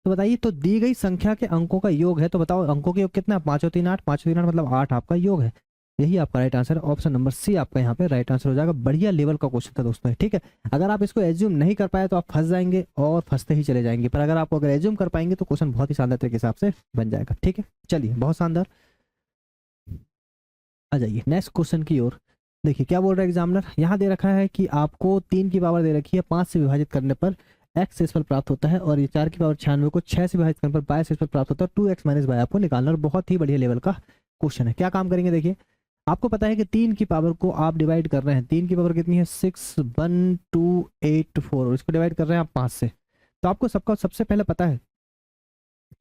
तो बताइए, तो दी गई संख्या के अंकों का योग है, तो बताओ अंकों का योग कितना है 5 और 3 8, 5 और 3 8 मतलब 8 आपका योग है। यही आपका राइट आंसर है, ऑप्शन नंबर सी आपका यहाँ पे राइट आंसर हो जाएगा। बढ़िया लेवल का क्वेश्चन था दोस्तों, ठीक है। अगर आप इसको एज्यूम नहीं कर पाए तो आप फंस जाएंगे और फंसते ही चले जाएंगे, पर अगर एज्यूम कर पाएंगे तो क्वेश्चन बहुत ही शानदार तरीके से आपसे बन जाएगा। ठीक है, चलिए बहुत शानदार, आ जाइए नेक्स्ट क्वेश्चन की ओर। देखिए क्या बोल रहा है एग्जामिनर, यहाँ दे रखा है कि आपको 3 की पावर दे रखी है, 5 से विभाजित करने पर एक्स इस पर प्राप्त होता है, और ये 4 की पावर 96 को 6 से विभाजित करने पर 22 इस पर प्राप्त होता है। 2x माइनस बाय आपको निकालना, और बहुत ही बढ़िया लेवल का क्वेश्चन है। क्या काम करेंगे देखिए, आपको पता है कि 3 की पावर को आप डिवाइड कर रहे हैं, 3 की पावर कितनी है 6 1 2 8 4, और इसको डिवाइड कर रहे हैं आप 5 से। तो आपको सबका सबसे पहले पता है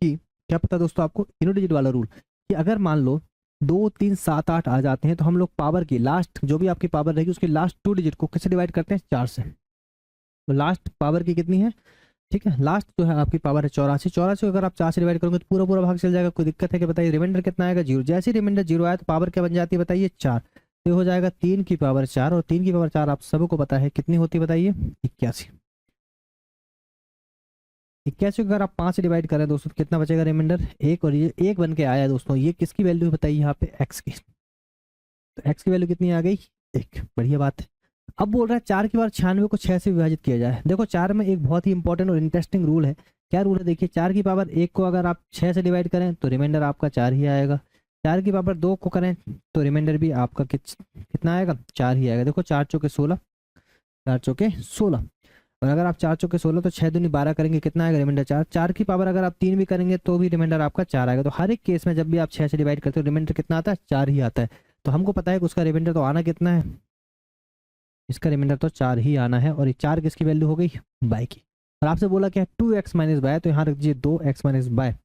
कि क्या पता दोस्तों आपको, यूनिट डिजिट वाला रूल, कि अगर मान लो 2 3 7 8 आ जाते हैं तो हम लोग पावर की लास्ट जो भी आपकी पावर रहेगी उसकी लास्ट 2 डिजिट को किससे डिवाइड करते हैं 4 से। तो लास्ट पावर की कितनी है, ठीक है, लास्ट जो है आपकी पावर है 84, 84 को अगर आप 4 से डिवाइड करोगे तो पूरा पूरा भाग चल जाएगा। कोई दिक्कत है कि बताइए, रिमाइंडर कितना आएगा 0। जैसे रिमाइंडर 0 आया तो पावर क्या बन जाती है बताइए 4, तो हो जाएगा 3 की पावर 4, और 3 की पावर 4 आप सबको पता है कितनी होती है बताइए 81। 81 को अगर आप 5 से डिवाइड करें दोस्तों तो कितना बचेगा रिमाइंडर 1, और ये 1 बन के आया है दोस्तों। ये किसकी वैल्यू बताइए यहाँ पे x की, तो x की वैल्यू कितनी आ गई 1। बढ़िया बात है। अब बोल रहा है 4 की पावर 96 को 6 से विभाजित किया जाए। देखो 4 में एक बहुत ही इंपॉर्टेंट और इंटरेस्टिंग रूल है। क्या रूल है देखिए, 4 की पावर 1 को अगर आप 6 से डिवाइड करें तो रिमाइंडर आपका 4 ही आएगा। 4 की पावर 2 को करें तो रिमाइंडर भी आपका कितना आएगा 4 ही आएगा। देखो 4 चौके 16, 4 चौके 16, और अगर आप 4 चौके 16 तो 6 दूनी 12 करेंगे, कितना आएगा रिमाइंडर 4। 4 की पावर अगर आप 3 भी करेंगे तो भी रिमाइंडर आपका 4 आएगा। तो हर एक केस में जब भी आप 6 से डिवाइड करते हो रिमाइंडर कितना आता है 4 ही आता है। तो हमको पता है कि उसका रिमाइंडर तो आना कितना है, इसका रिमाइंडर तो 4 ही आना है। और ये 4 किसकी वैल्यू हो गई बाय की। और आपसे बोला क्या 2x माइनस बाय, तो यहाँ रख दीजिए 2x माइनस बाय,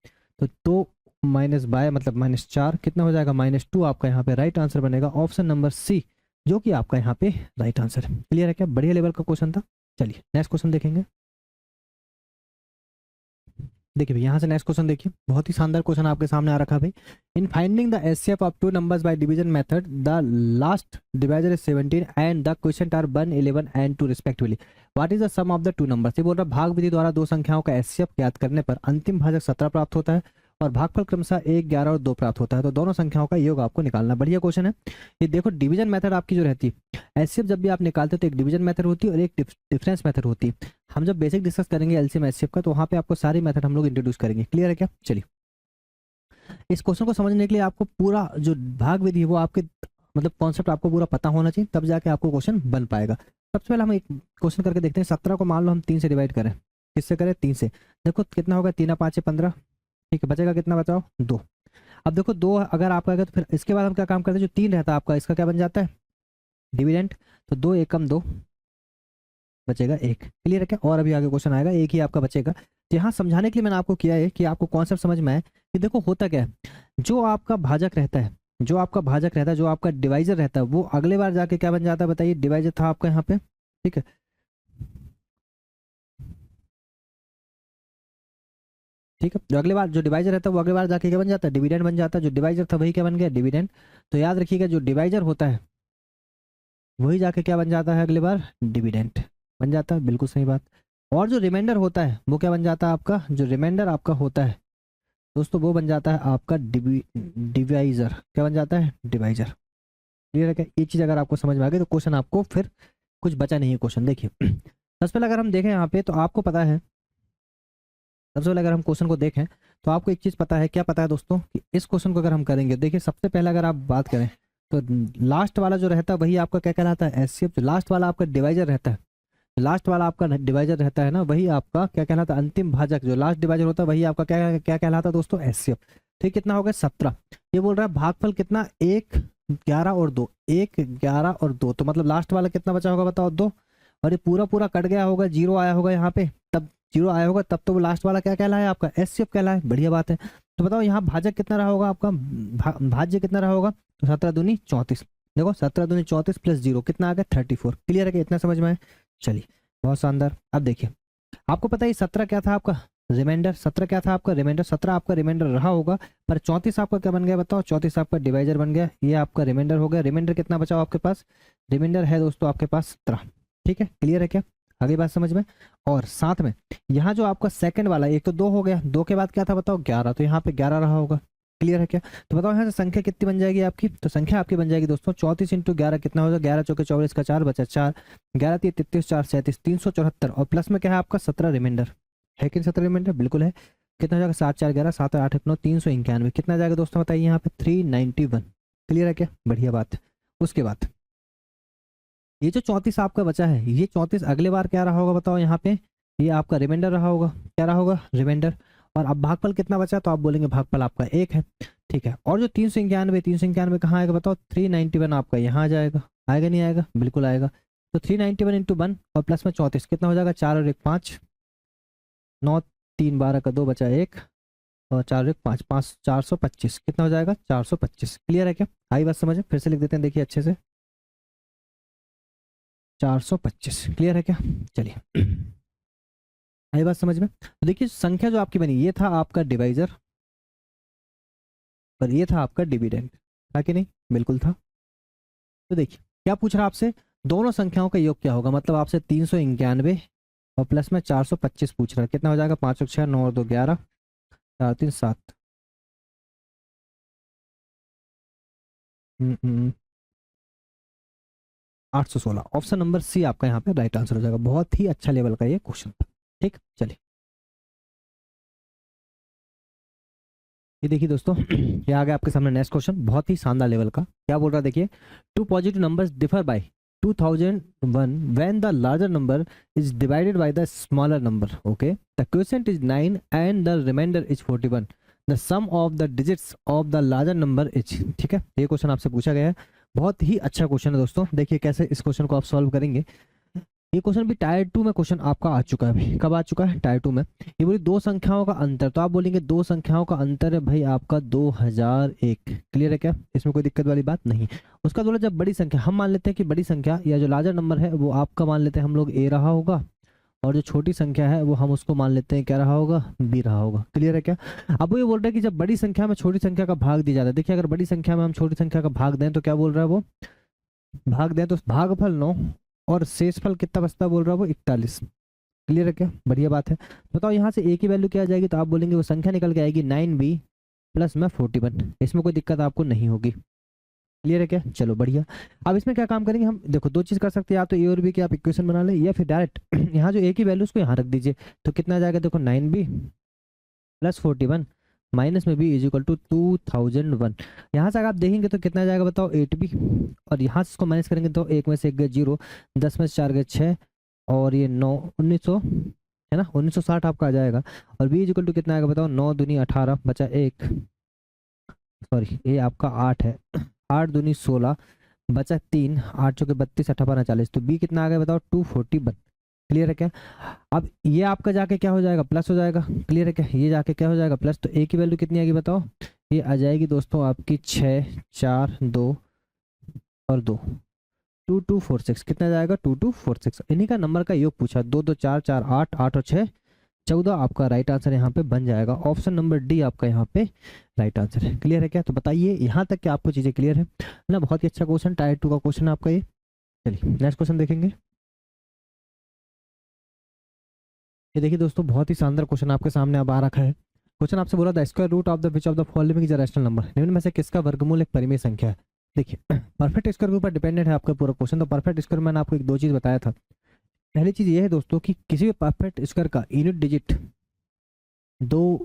तो 2 माइनस बाय मतलब -4, कितना हो जाएगा -2। आपका यहाँ पे राइट आंसर बनेगा ऑप्शन नंबर सी, जो कि आपका यहाँ पे राइट आंसर है। क्लियर है क्या? बढ़िया लेवल का क्वेश्चन था। चलिए नेक्स्ट क्वेश्चन देखेंगे। देखिए भाई यहाँ से नेक्स्ट क्वेश्चन देखिए, बहुत ही शानदार क्वेश्चन आपके सामने आ रखा है भाई। In finding the HCF of two numbers by division method the last divisor is 17 and the question are 1, 11 and 2 respectively, what is the sum of the two numbers. ये बोल रहा है भाग विधि द्वारा दो संख्याओं का एचसीएफ ज्ञात करने पर अंतिम भाजक 17 प्राप्त होता है और भागफल क्रमशः 1, 11 और 2 प्राप्त होता है, तो दोनों संख्याओं का योग आपको निकालना। बढ़िया क्वेश्चन है ये। देखो डिवीजन मेथड आपकी जो रहती है, एचसीएफ जब भी आप निकालते हो तो एक डिवीजन मेथड होती है और एक डिफरेंस मेथड होती है। हम जब बेसिक डिस्कस करेंगे एलसीएम एचसीएफ का, तो वहाँ पे आपको सारी मेथड हम लोग इंट्रोड्यूस करेंगे। क्लियर है क्या? चलिए, इस क्वेश्चन को समझने के लिए आपको पूरा जो भाग विधि है वो आपके मतलब कॉन्सेप्ट आपको पूरा पता होना चाहिए, तब जाके आपको क्वेश्चन बन पाएगा। सबसे पहले हम एक क्वेश्चन करके देखते हैं। 17 को मान लो हम 3 से डिवाइड करें, किससे करें? 3 से। देखो कितना होगा, 3 5 15, ठीक है, बचेगा कितना, बचाओ 2। अब देखो 2 अगर आपका आएगा तो फिर इसके बाद हम क्या काम करते हैं, जो 3 रहता है आपका, इसका क्या बन जाता है, डिविडेंड। तो 2 एकम 2, बचेगा 1। क्लियर है क्या? और अभी आगे क्वेश्चन आएगा, एक ही आपका बचेगा। तो यहाँ समझाने के लिए मैंने आपको किया है कि आपको कॉन्सेप्ट समझ में आए कि देखो होता क्या है, जो आपका भाजक रहता है, जो आपका भाजक रहता है, जो आपका डिवाइजर रहता है, वो अगले बार जाके क्या बन जाता है बताइए, डिवाइजर था आपका यहाँ पे, ठीक है। ठीक है, जो अगले बार जो डिवाइजर रहता है वो अगले बार जाके क्या बन जाता है, डिविडेंड बन जाता है। जो डिवाइजर था वही क्या बन गया, डिविडेंड। तो याद रखिएगा जो डिवाइजर होता है वही जाके क्या बन जाता है अगली बार, डिविडेंड बन जाता है। बिल्कुल सही बात। और जो रिमाइंडर होता है वो क्या बन जाता है आपका, जो रिमाइंडर आपका होता है दोस्तों वो बन जाता है आपका डिवाइजर। क्या बन जाता है, डिवाइजर। क्लियर है क्या? ये चीज़ अगर आपको समझ में आ गई तो क्वेश्चन आपको फिर कुछ बचा नहीं है क्वेश्चन। देखिए सबसे पहले अगर हम देखें यहाँ पे तो आपको पता है, सबसे पहले अगर हम क्वेश्चन को देखें तो आपको एक चीज़ पता है, क्या पता है दोस्तों, कि इस क्वेश्चन को अगर हम करेंगे, देखिए सबसे पहले अगर आप बात करें तो लास्ट वाला जो रहता है वही आपका क्या कहलाता है, एचसीएफ। जो लास्ट वाला आपका डिवाइजर रहता है, लास्ट वाला आपका डिवाइजर रहता है ना, वही आपका क्या कहलाता है, अंतिम भाजक। जो लास्ट डिवाइजर होता है वही आपका क्या क्या कहलाता है दोस्तों, एचसीएफ। ठीक, कितना हो गया 17। ये बोल रहा है भागफल कितना, 1, 11 और 2, 1, 11 और 2, तो मतलब लास्ट वाला कितना बचा होगा बताओ, 2। और ये पूरा पूरा कट गया होगा, 0 आया होगा यहाँ पे, तब 0 आया होगा तब तो वो लास्ट वाला क्या कहलाया आपका, एचसीएफ कहलाया। बढ़िया बात है। तो बताओ यहाँ भाजक कितना रहा होगा आपका, भाज्य कितना रहा होगा, तो 17 दूनी 34। देखो 17 दूनी 34 प्लस 0 कितना आ गया, 34। क्लियर है कि इतना समझ में आए? चलिए बहुत शानदार। अब देखिए आपको पता है 17 क्या था आपका, रिमाइंडर। 17 क्या था आपका, रिमाइंडर। 17 आपका रिमाइंडर रहा होगा, पर 34 आपका क्या बन गया बताओ, 34 आपका डिवाइजर बन गया। ये आपका रिमाइंडर हो गया। रिमाइंडर कितना बचा आपके पास, रिमाइंडर है दोस्तों आपके पास 17। ठीक है, क्लियर है क्या, आगे बात समझ में? और साथ में यहाँ जो आपका सेकंड वाला, एक तो 2 हो गया, 2 के बाद क्या था बताओ, 11, तो यहाँ पे 11 रहा होगा। क्लियर है क्या? तो बताओ यहाँ से संख्या कितनी बन जाएगी आपकी, तो संख्या आपकी बन जाएगी दोस्तों 34 इंटू 11 कितना हो जाएगा, 11 चौके 24 का 4 बचा 4, 11 3 33 4 37 374, और प्लस में क्या है आपका 17 रिमाइंडर है कि 17 रिमाइंडर, बिल्कुल है। कितना हो जाएगा, 7 4 11 7 8 9 391, कितना जाएगा दोस्तों बताइए यहाँ पे, 391। क्लियर है क्या, बढ़िया बात। उसके बाद ये जो 34 आपका बचा है, ये 34 अगले बार क्या रहा होगा बताओ यहाँ पे, ये आपका रिमाइंडर रहा होगा। क्या रहा होगा, रिमाइंडर। और अब भागफल कितना बचा, तो आप बोलेंगे भागफल आपका 1 है। ठीक है, और जो 391 कहाँ आएगा बताओ, 391 आपका यहाँ आ जाएगा। आएगा नहीं आएगा, बिल्कुल आएगा। तो 391 इंटू 1 और प्लस में 34 कितना हो जाएगा, 4 और 1 5, 9 3 12 का 2 बचा 1, और 4 और 1 5 5 425, कितना हो जाएगा 425। क्लियर है क्या, आई बात समझ में? फिर से लिख देते हैं, देखिए अच्छे से, 425। क्लियर है क्या? चलिए आई बात समझ में? तो देखिए संख्या जो आपकी बनी, ये था आपका डिवाइजर और ये था आपका डिविडेंड, था कि नहीं? बिल्कुल था। तो देखिए क्या पूछ रहा है आपसे, दोनों संख्याओं का योग क्या होगा, मतलब आपसे 391 और प्लस में 425 पूछ रहा है। कितना हो जाएगा, 5 और 6 9 और 2 11, 4 3 7, 816। ऑप्शन नंबर सी आपका यहाँ पे राइट आंसर हो जाएगा। बहुत ही अच्छा लेवल का ये क्वेश्चन था। ठीक, चलिए ये देखिए दोस्तों ये आ गया आपके सामने नेक्स्ट क्वेश्चन, बहुत ही शानदार लेवल का। क्या बोल रहा है देखिए, 2 positive numbers differ by 2001 when the larger number is divided by the smaller number. Okay, the quotient is 9 and the remainder is 41. The sum of the digits of the larger number is, ठीक है, ये question आपसे पूछा गया है। बहुत ही अच्छा question है दोस्तों। देखिए कैसे इस क्वेश्चन को आप सॉल्व करेंगे। ये क्वेश्चन भी टायर 2 में क्वेश्चन आपका आ चुका है अभी। कब आ चुका है, टायर 2 में। ये बोली दो संख्याओं का अंतर, तो आप बोलेंगे दो संख्याओं का अंतर है भाई आपका 2001। क्लियर है क्या, इसमें कोई दिक्कत वाली बात नहीं। उसका बोला जब बड़ी संख्या, हम मान लेते हैं कि बड़ी संख्या या जो लार्जर नंबर है वो आपका मान लेते हैं हम लोग ए रहा होगा, और जो छोटी संख्या है वो हम उसको मान लेते हैं क्या रहा होगा, बी रहा होगा। क्लियर है क्या? अब वो ये बोल रहा है कि जब बड़ी संख्या में छोटी संख्या का भाग दिया जाता है, देखिए अगर बड़ी संख्या में हम छोटी संख्या का भाग दें तो क्या बोल रहा है वो, भाग दें तो भागफल 9 और शेषफल कितना बचता है बोल रहा है वो 41। क्लियर है क्या? बढ़िया बात है। बताओ यहाँ से ए की वैल्यू क्या आ जाएगी, तो आप बोलेंगे वो संख्या निकल के आएगी 9b प्लस में 41। इसमें कोई दिक्कत आपको नहीं होगी। क्लियर है क्या? चलो बढ़िया। अब इसमें क्या काम करेंगे हम, देखो दो चीज कर सकते हैं, या तो ए और बी की आप इक्वेशन बना लें या फिर डायरेक्ट यहाँ जो ए की वैल्यू उसको यहाँ रख दीजिए। तो कितना आ जाएगा, देखो 9b प्लस 41 माइनस में b इज इक्वल टू 2001। यहाँ से अगर आप देखेंगे तो कितना आ जाएगा बताओ, 8b। और यहाँ से इसको माइनस करेंगे तो एक में से एक गए 0, 10 में से 4 गए 6, और ये 9 1900 है ना, 1960 आपका आ जाएगा। और b इज इक्वल टू कितना आएगा बताओ, 9 दूनी 18 बचा 1, सॉरी ये आपका 8 है, 8 दूनी 16 बचा 3, 8 चौके 32, 58 40। तो b कितना आ गया बताओ, 241। क्लियर है क्या? अब ये आपका जाके क्या हो जाएगा, प्लस हो जाएगा। क्लियर है क्या? ये जाके क्या हो जाएगा, प्लस। तो a की वैल्यू कितनी आएगी बताओ, ये आ जाएगी दोस्तों आपकी 6 4 2 और 2, 2246। कितना जाएगा, 2246। इन्हीं का नंबर का योग पूछा, 2 2 4 4 8 8 और 6 14 आपका राइट आंसर यहाँ पे बन जाएगा। ऑप्शन नंबर डी आपका यहाँ पे राइट आंसर है। क्लियर है क्या? तो बताइए यहाँ तक कि आपको चीजें क्लियर है ना? बहुत ही अच्छा क्वेश्चन, टायर 2 का क्वेश्चन आपका ये। चलिए नेक्स्ट क्वेश्चन देखेंगे। ये देखिए दोस्तों, बहुत ही शानदार क्वेश्चन आपके सामने अब आ रखा है। क्वेश्चन आपसे बोला था, square root of the which of the following is a rational number, निम्न में से किसका वर्गमूल एक परिमेय संख्या है। देखिए परफेक्ट स्क्वायर के ऊपर डिपेंडेंट है आपका पूरा क्वेश्चन। तो परफेक्ट स्क्वायर मैंने आपको एक दो चीज बताया था। पहली चीज ये है दोस्तों कि किसी भी परफेक्ट स्क्वायर का यूनिट डिजिट 2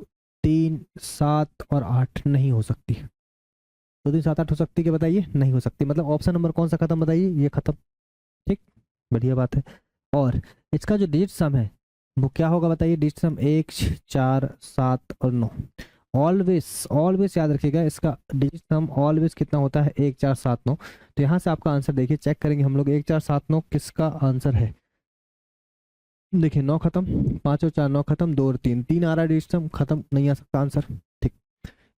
3 7 और 8 नहीं हो सकती। 2 3 7 8 हो सकती है, बताइए नहीं हो सकती। मतलब ऑप्शन नंबर कौन सा खत्म, बताइए, ये खत्म। ठीक, बढ़िया बात है। और इसका जो डिजिट सम है वो क्या होगा बताइए, डिजिट सम 1 4 7 और 9। ऑलवेज ऑलवेज याद रखिएगा, इसका डिजिट सम ऑलवेज कितना होता है, 1 4 7 9। तो यहाँ से आपका आंसर देखिए, चेक करेंगे हम लोग, 1 4 7 9 किसका आंसर है। देखिए 9 खत्म, 5 और 4 9 खत्म, 2 और 3 3 आ रहा है, डिजिट सम खत्म, नहीं आ सकता आंसर। ठीक,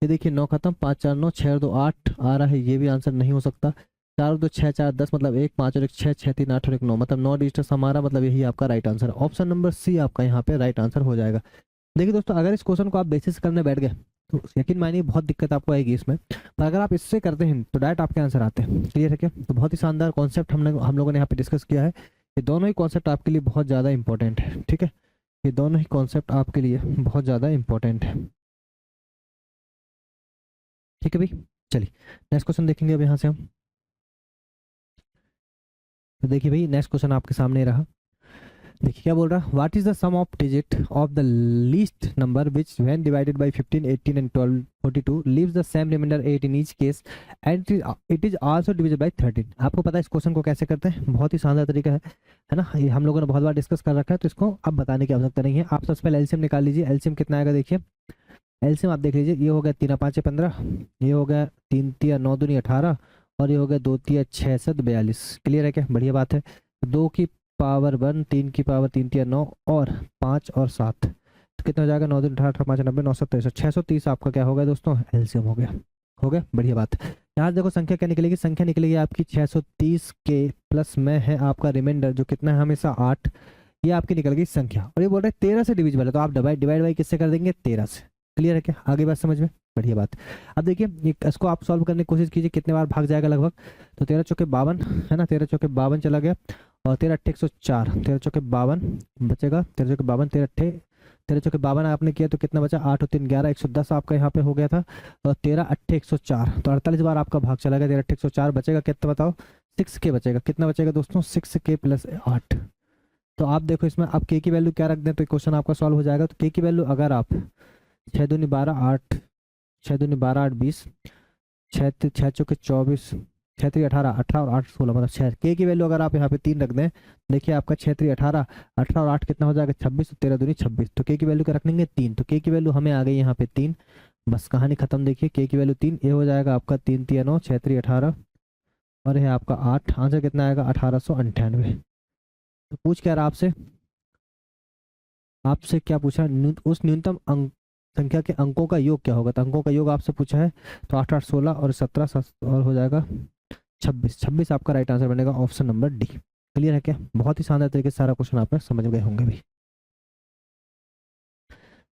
ये देखिए 9 खत्म, 5 4 9, 6 और 2 8 आ रहा है, ये भी आंसर नहीं हो सकता। 4 और 2 6 4 10 मतलब 1 5 और 1 6 6 3 8 और 1 9 मतलब 9 डिजिट हमारा, मतलब यही आपका राइट आंसर है। ऑप्शन नंबर सी आपका यहाँ पे राइट आंसर हो जाएगा। देखिए दोस्तों, अगर इस क्वेश्चन को आप बेसिस करने बैठ गए तो यकीन मानिए बहुत दिक्कत आपको आएगी इसमें, पर अगर आप इससे करते हैं तो डायरेक्ट आपके आंसर आते हैं। क्लियर है क्या? तो बहुत ही शानदार कॉन्सेप्ट हम लोगों ने यहाँ पे डिस्कस किया है। ये दोनों ही कॉन्सेप्ट आपके लिए बहुत ज़्यादा इंपॉर्टेंट है। ठीक है, ये दोनों ही कॉन्सेप्ट आपके लिए बहुत ज़्यादा इंपॉर्टेंट है। ठीक है भाई, चलिए नेक्स्ट क्वेश्चन देखेंगे अब यहाँ से हम। तो देखिए भाई, नेक्स्ट क्वेश्चन आपके सामने रहा। देखिए क्या बोल रहा है, what is the sum of digit of the least number which when divided by 15 18 and 12 42 leaves the same remainder 8 in each case and it is also divisible by 13। आपको पता है इस क्वेश्चन को कैसे करते हैं, बहुत ही शानदार तरीका है ना, ये हम लोगों ने बहुत बार डिस्कस कर रखा है, तो इसको अब बताने की आवश्यकता नहीं है। आप सबसे पहले एलसीएम निकाल लीजिए। एलसीएम कितना आएगा देखिए, एलसीएम आप देख लीजिए, ये हो गया 3 5 15, ये हो गया 3 3 9 दूनी 18, और ये हो गया 2 3 6 7 42। क्लियर है क्या? बढ़िया बात है। 2 की पावर 1, 3 की पावर 3 3 9 और 5 और 7, तो कितना हो जाएगा, 9 2 18 5 90 9 7 630 आपका क्या हो गया दोस्तों, एलसीएम हो गया। हो गया, बढ़िया बात है। यहाँ देखो संख्या क्या निकलेगी, संख्या निकलेगी आपकी 630 के प्लस में है आपका रिमाइंडर जो कितना है हमेशा 8। ये आपकी निकल गई संख्या, और ये बोल रहे हैं 13 से डिविजिबल है, तो आप डिवाइड बाई किससे कर देंगे, 13 से। क्लियर है क्या? आगे बात समझ में, बढ़िया बात। अब देखिए इसको आप सॉल्व करने की कोशिश कीजिए, कितने बार भाग जाएगा लगभग। तो 13 चौके 52 है ना, 13 चौके 52 चला गया, और 13 अट्ठे 104, 13 चौके 52 बचेगा, 13 चौके 52 13 चौके 52 आपने किया तो कितना बचा, 8 और 3 11 110 आपका यहाँ पे हो गया था, और 13 अट्ठे 104, तो 48 बार आपका भाग चला गया, 13 अट्ठे 104 बचेगा कितना बताओ, 6 के बचेगा। कितना बचेगा दोस्तों, 6 के प्लस 8। तो आप देखो इसमें आप के की वैल्यू क्या रख दें तो क्वेश्चन आपका सॉल्व हो जाएगा। तो के की वैल्यू अगर आप 6 दूनी 12 8, 6 दूनी 12 8 20, 6 चौके 24, 6 3 18, 18 और 8 16, मतलब 6। के की वैल्यू अगर आप यहाँ पे 3 रख दें, देखिए आपका 6 3 18, 18 और 8 कितना हो जाएगा 26, 13 दूनी 26। तो के की वैल्यू क्या रख लेंगे 3, तो के की वैल्यू हमें आ गई यहाँ पे 3। बस कहानी खत्म। देखिए के की वैल्यू 3, ये हो जाएगा आपका 3 3 9, 6 3 18, और यह आपका 8। आंसर कितना आएगा 1898। तो पूछ क्या रहा आपसे, आपसे क्या पूछा, उस न्यूनतम अंक संख्या के अंकों का योग क्या होगा। तो अंकों का योग आपसे पूछा है, तो 8 8 16 और 17 और हो जाएगा 26। 26 आपका राइट आंसर बनेगा, ऑप्शन नंबर डी। क्लियर है क्या? बहुत ही शानदार तरीके से सारा क्वेश्चन आप समझ गए होंगे भी।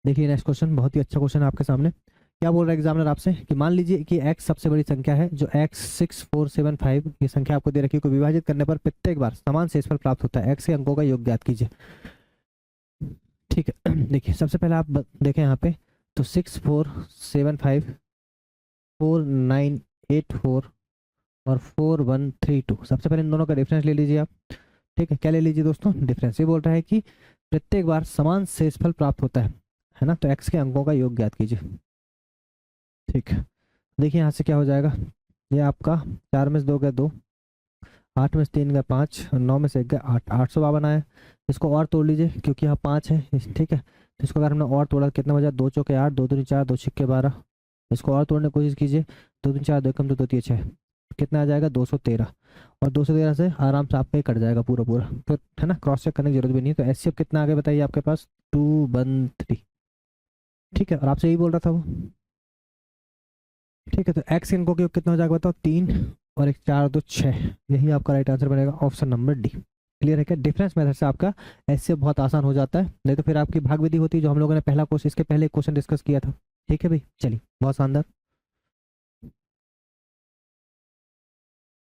देखिए नेक्स्ट क्वेश्चन बहुत ही अच्छा क्वेश्चन है आपके सामने। क्या बोल रहा है एग्जामिनर आपसे कि मान लीजिए कि x सबसे बड़ी संख्या है, जो x6475 ये संख्या आपको दे रखी है, को विभाजित करने पर प्रत्येक बार समान शेषफल प्राप्त होता है। x के अंकों का योग ज्ञात कीजिए। ठीक है देखिए सबसे पहले आप देखें यहाँ पे, तो 6475, 4984 और 4132, सबसे पहले इन दोनों का डिफरेंस ले लीजिए आप। ठीक है, क्या ले लीजिए दोस्तों, डिफरेंस। ये बोल रहा है कि प्रत्येक बार समान शेषफल प्राप्त होता है ना, तो x के अंकों का योग ज्ञात कीजिए। ठीक है, देखिए यहाँ से क्या हो जाएगा, ये आपका 4 में से 2 गया 2, 8 में से 3 गया 5, 9 में से 1 गया 8, 852 है। इसको और तोड़ लीजिए क्योंकि यहाँ 5 है। ठीक है, तो इसको अगर हमने और तोड़ा कितना बजा, 2 चौके 8, 2 दूनी 4, 2 छिक्के 12। इसको और तोड़ने की कोशिश कीजिए, 2 दूनी 4, 2 कम 2 3 6, कितना आ जाएगा 213। और 213 से आराम से आपका ही कट जाएगा पूरा पूरा, तो है ना, क्रॉस चेक करने की जरूरत भी नहीं है। तो एचसीएफ कितना आ गया बताइए आपके पास, 213। ठीक है, और आपसे यही बोल रहा था वो। ठीक है, तो एक्स इनको के कितना हो जाएगा बताओ, 3 और 1 4 2 6, यही आपका राइट आंसर बनेगा, ऑप्शन नंबर डी। क्लियर है क्या, डिफरेंस मेथड से आपका एचसीएफ बहुत आसान हो जाता है, नहीं तो फिर आपकी भाग विधि होती है जो हम लोगों ने पहला क्वेश्चन, इसके पहले क्वेश्चन डिस्कस किया था। ठीक है भाई, चलिए बहुत शानदार।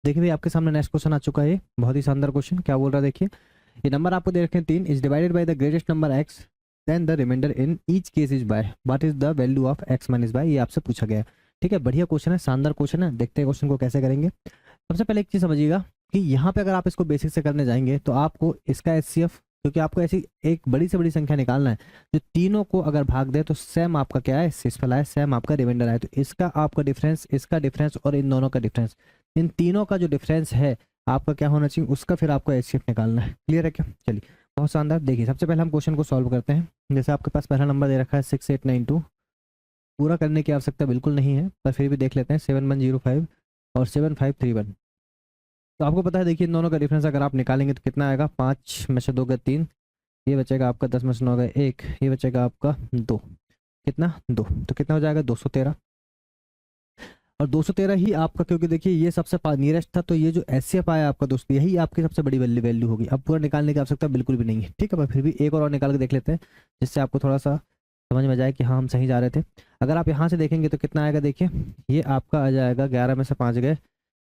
देखिए भाई आपके सामने नेक्स्ट क्वेश्चन आ चुका है, बहुत ही शानदार क्वेश्चन। क्या बोल रहा है देखिए, ये नंबर आपको दे रखे हैं 3, is divided by the greatest number x, then the remainder in each case is by, what is the value of x minus by, ये आपसे पूछा गया है। ठीक है, बढ़िया क्वेश्चन है, शानदार क्वेश्चन है। देखते हैं क्वेश्चन को कैसे करेंगे। सबसे पहले एक चीज समझिएगा कि यहाँ पे अगर आप इसको बेसिक से करने जाएंगे तो आपको इसका एचसीएफ, क्योंकि आपको ऐसी एक बड़ी से बड़ी संख्या निकालना है जो तीनों को अगर भाग दे तो सेम आपका क्या है, शेषफल आए, सेम आपका रिमाइंडर आए। तो इसका आपका डिफरेंस, इसका डिफरेंस और इन दोनों का डिफरेंस, इन तीनों का जो डिफरेंस है आपका क्या होना चाहिए, उसका फिर आपको एचसीएफ निकालना है। क्लियर है क्या, चलिए बहुत शानदार। देखिए सबसे पहले हम क्वेश्चन को सॉल्व करते हैं। जैसे आपके पास पहला नंबर दे रखा है 6892, पूरा करने की आवश्यकता बिल्कुल नहीं है, पर फिर भी देख लेते हैं। 7105 और 7531, तो आपको पता है देखिए इन दोनों का डिफरेंस अगर आप निकालेंगे तो कितना आएगा, 5 में से 2 गए 3, ये बचेगा आपका 10 में से 9 गए 1, ये बचेगा आपका 2, कितना 2, तो कितना हो जाएगा 213। और 213 ही आपका, क्योंकि देखिए ये सबसे नियरेस्ट था, तो ये जो एचसीएफ आया आपका दोस्त, यही आपकी सबसे बड़ी वैल्यू होगी। अब पूरा निकालने की आवश्यकता बिल्कुल भी नहीं है। ठीक है, पर फिर भी एक और निकाल के देख लेते हैं जिससे आपको थोड़ा सा समझ में जाए कि हाँ हम सही जा रहे थे। अगर आप यहाँ से देखेंगे तो कितना आएगा, देखिए ये आपका आ जाएगा 11 में से 5 गए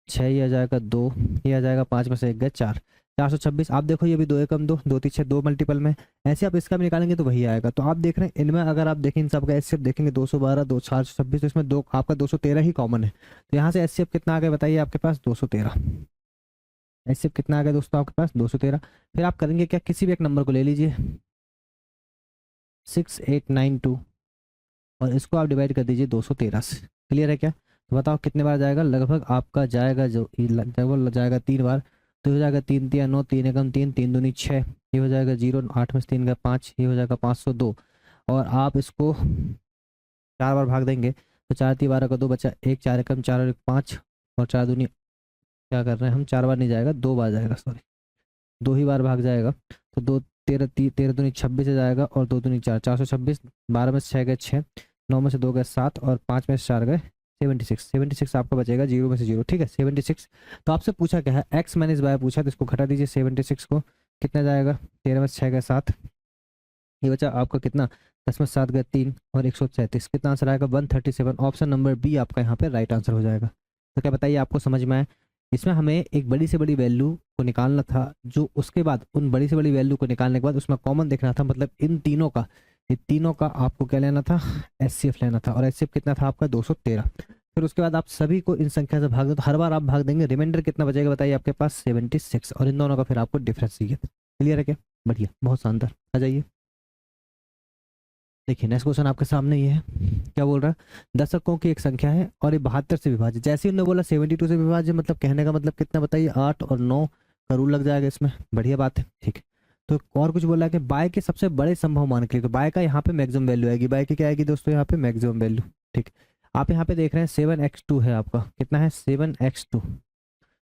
6, ये आ जाएगा 2, ये आ जाएगा 5 में से 1 गए 4, 426। आप देखो ये भी 2 एकम 2, 2 3 6, 2 मल्टीपल में, ऐसे आप इसका भी निकालेंगे तो वही आएगा। तो आप देख रहे हैं इनमें अगर आप देखें इन सबका एचसीएफ देखेंगे 212, 2 426, तो इसमें दो आपका 213 ही कॉमन है। तो यहाँ से एचसीएफ कितना आ गया बताइए आपके पास, 213। एचसीएफ कितना आ गया दोस्तों आपके पास, 213। फिर आप करेंगे क्या, किसी भी एक नंबर को ले लीजिए 6892 और इसको आप डिवाइड कर दीजिए 213 से। क्लियर है क्या, तो बताओ कितने बार जाएगा, लगभग आपका जाएगा जो लगभग जाएगा 3 बार। तो हो जाएगा 3 3 9, 3 एकम 3, 3 दूनी 6, ये हो जाएगा 0, 8 में से 3 का 5, ये हो जाएगा 502। और आप इसको 4 बार भाग देंगे तो 4 3 12 का 2 बचा 1, 4 एकम 4 और 1 5, और 4 दूनी क्या कर रहे हैं हम, 4 बार नहीं जाएगा, 2 बार जाएगा, सॉरी 2 ही बार भाग जाएगा। तो 2 13 13 दूनी 26 से जाएगा, और 2 दूनी 4, 426, 12 में से 6 गए 6, 9 में से 2 गए 7, और 5 में से 4 गए 76, 76 आपका बचेगा 0 में से 0। ठीक है 76। तो आपसे पूछा क्या है, एक्स माइनस वाई पूछा, तो इसको घटा दीजिए 76 को, कितना जाएगा 13 में से 6 गए 7, ये बचा आपका कितना 10 में से 7 गए 3, और 137, कितना आंसर आएगा 137। ऑप्शन नंबर बी आपका यहाँ पे राइट आंसर हो जाएगा। तो क्या बताइए आपको समझ में आए, इसमें हमें एक बड़ी से बड़ी वैल्यू को निकालना था, जो उसके बाद उन बड़ी से बड़ी वैल्यू को निकालने के बाद उसमें कॉमन देखना था, मतलब इन तीनों का, ये तीनों का आपको क्या लेना था, एचसीएफ लेना था। और एचसीएफ कितना था आपका 213। फिर उसके बाद आप सभी को इन संख्या से भाग दो, तो हर बार आप भाग देंगे, रिमाइंडर कितना बचेगा बताइए आपके पास 76, और इन दोनों का फिर आपको डिफरेंस चाहिए। क्लियर है क्या, बढ़िया बहुत शानदार, आ जाइए। देखिए नेक्स्ट क्वेश्चन आपके सामने ये है, क्या बोल रहा है, 10 अंकों की एक संख्या है और ये 72 से विभाजित। जैसे ही उन्होंने बोला 72 से विभाजित, मतलब कहने का मतलब कितना बताइए, 8 और 9 का रूल लग जाएगा इसमें, बढ़िया बात है। ठीक है, तो और कुछ बोला है कि बाय के सबसे बड़े संभव मान के लिए, तो बाय का यहाँ पे मैक्सिमम वैल्यू आएगी, बाय की क्या आएगी दोस्तों यहाँ पे मैक्सिमम वैल्यू। ठीक, आप यहाँ पे देख रहे हैं 7x2 है आपका, कितना है 7x2।